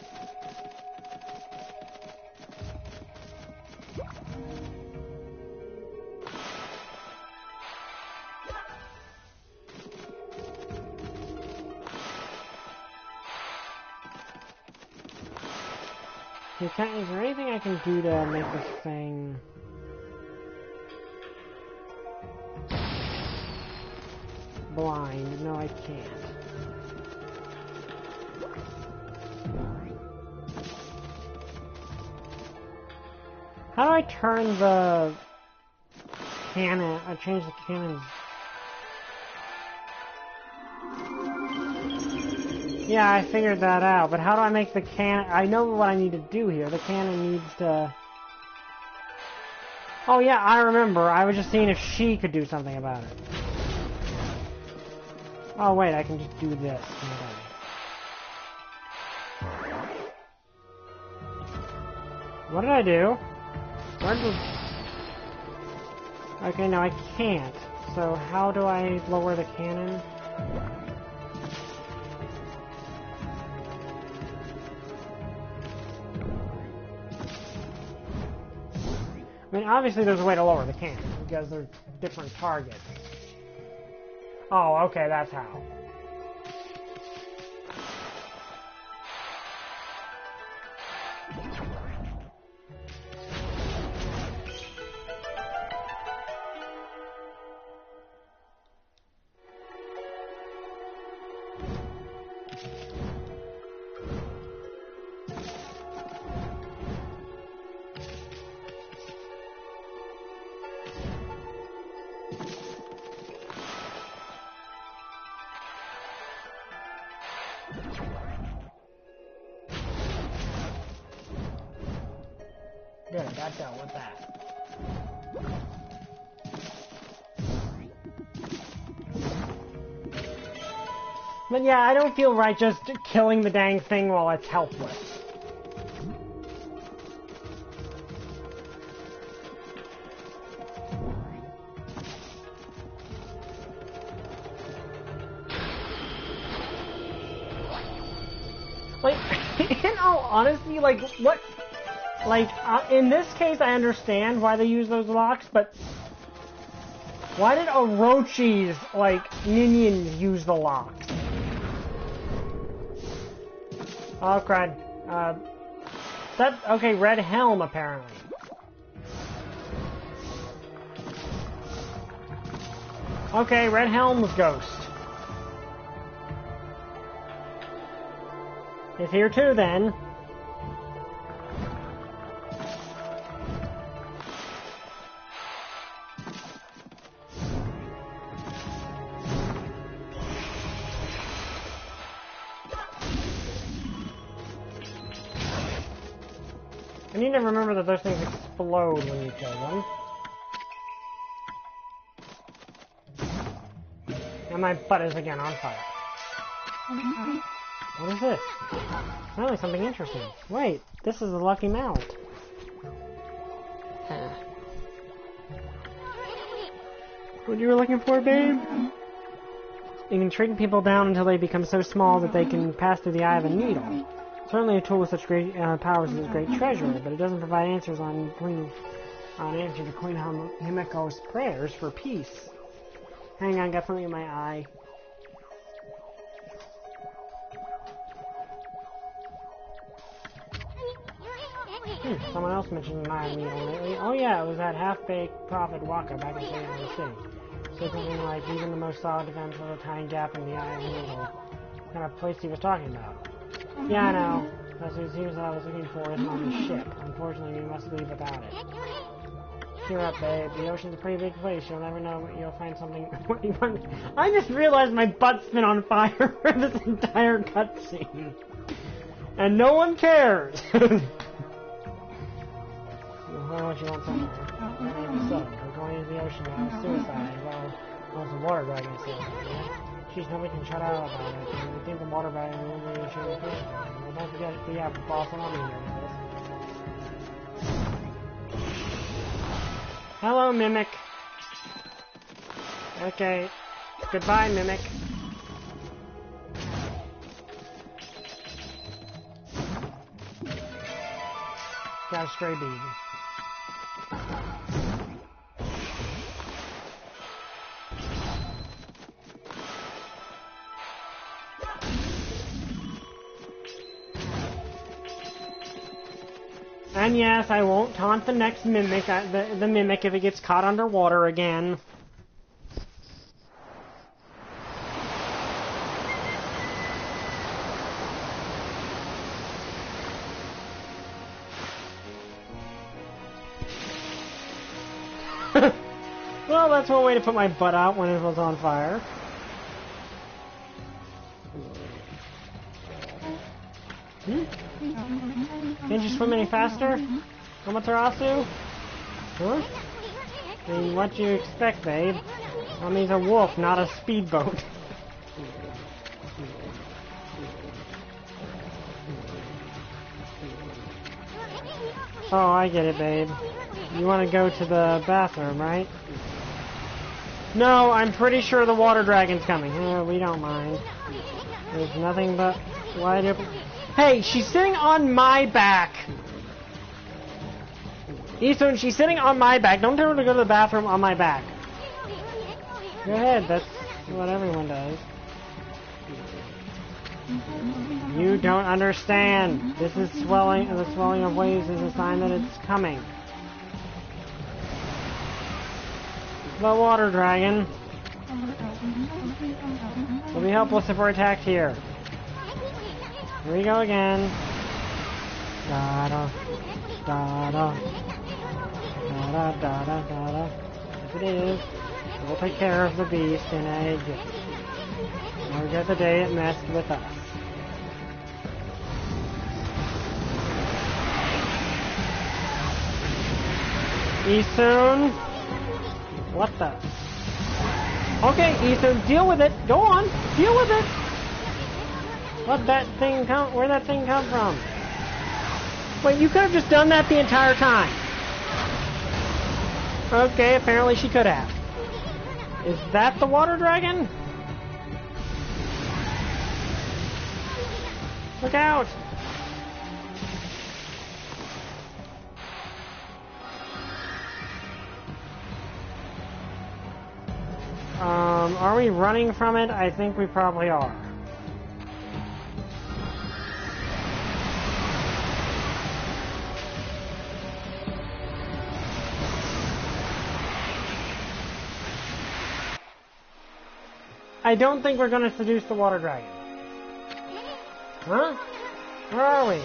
Is there anything I can do to make this thing... blind? No, I can't. How do I turn the cannon? I change the cannons. Yeah, I figured that out, but how do I make the cannon? I know what I need to do here. The cannon needs to... Oh yeah, I remember. I was just seeing if she could do something about it. Oh wait, I can just do this. What did I do? Okay, no, I can't. So how do I lower the cannon? I mean, obviously there's a way to lower the cannon, because they're different targets. Oh, okay, that's how. that dealt with that. But yeah, I don't feel right just killing the dang thing while it's helpless. Like, in all honesty, like, what... Like, in this case, I understand why they use those locks, but... Why did Orochi's, like, minions use the locks? Oh, crud. Okay, red helm, apparently. Okay, red helm's ghost. Is here too, then. I need to remember that those things explode when you kill them. And my butt is again on fire. What is this? Finally, something interesting. Wait, this is a lucky mallet. What you were looking for, babe? You can shrink people down until they become so small that they can pass through the eye of a needle. Certainly a tool with such great powers is a great treasure, but it doesn't provide answers to Queen Himiko's prayers for peace. Hang on, got something in my eye. Someone else mentioned my needle lately. Oh yeah, it was that half-baked prophet Waka back in the city. Said something like, even the most solid defense with a tiny gap in the eye of the needle. What kind of place he was talking about. Yeah, I know. That's what it seems that I was looking for is on the ship. Unfortunately, we must leave without it. Cheer up, babe. The ocean's a pretty big place. You'll never know when you'll find something. What you want. I just realized my butt's been on fire for this entire cutscene. And no one cares! What you want somewhere? My name's Sub. We're going into the ocean now. Suicide. Well, the water dragon is here. Yeah? Jeez, nobody can shut out about it. And we think the water dragon will really show the fish. Well, don't forget, we have the boss on here, guys. Hello, Mimic. Okay. Goodbye, Mimic. Got a stray bead. And yes, I won't taunt the next mimic, the mimic if it gets caught underwater again. Well, that's one way to put my butt out when it was on fire. Can't you swim any faster? Amaterasu? Huh? I mean, what do you expect, babe? That means a wolf, not a speedboat. Oh, I get it, babe. You want to go to the bathroom, right? No, I'm pretty sure the water dragon's coming. We don't mind. There's nothing but wide open... Hey, she's sitting on my back! Eastern, she's sitting on my back. Don't tell her to go to the bathroom on my back. Go ahead, that's what everyone does. You don't understand. This is swelling. The swelling of waves is a sign that it's coming. The water dragon will be helpless if we're attacked here. Here we go again. Da da da da da da da da da. Yes, it is. We'll take care of the beast in a jiffy. Never get the day it messed with us. Esun. What the? Okay, Esun, deal with it. Go on, deal with it. Where'd that thing come from? Wait, you could have just done that the entire time. Okay, apparently she could have. Is that the water dragon? Look out! Are we running from it? I think we probably are. I don't think we're going to seduce the water dragon. Huh? Where are we?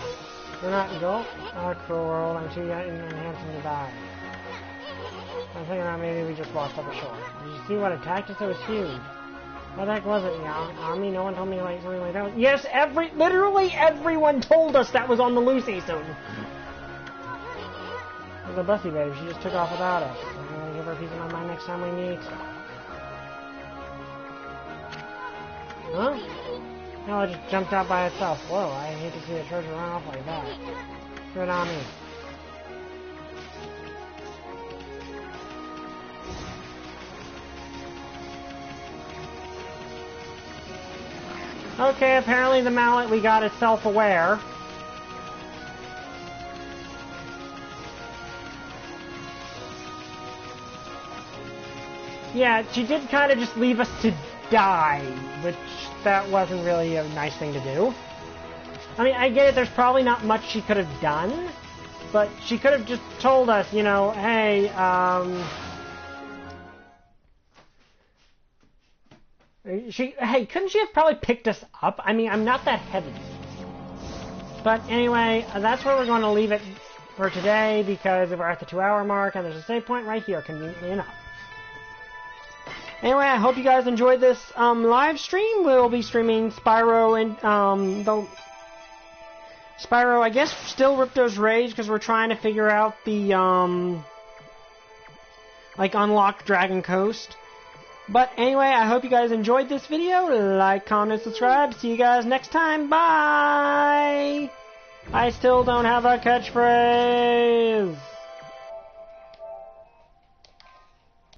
We're not in Gulf? Oh, cruel world. I'm too young and handsome to die. I'm thinking that maybe we just walked up a shore. Did you see what attacked us? It was huge. What the heck was it, Army? No one told me like something like that. Yes, literally everyone told us that was on the Lucy soon. The Bussy babe, she just took off without us. I'm gonna give her a piece of my mind next time we meet. Huh? No, it just jumped out by itself. Whoa, I hate to see a treasure run off like that. Good on me. Okay, apparently the mallet we got is self-aware. Yeah, she did kind of just leave us to die, which that wasn't really a nice thing to do. I mean, I get it, there's probably not much she could have done, but she could have just told us, you know, hey, hey, couldn't she have probably picked us up? I mean, I'm not that heavy. But anyway, that's where we're going to leave it for today, because we're at the 2-hour mark, and there's a save point right here, conveniently enough. Anyway, I hope you guys enjoyed this live stream. We'll be streaming Spyro and Spyro, I guess, still Ripto's Rage, because we're trying to figure out the like unlock Dragon Coast. But anyway, I hope you guys enjoyed this video. Like, comment, subscribe. See you guys next time. Bye! I still don't have a catchphrase.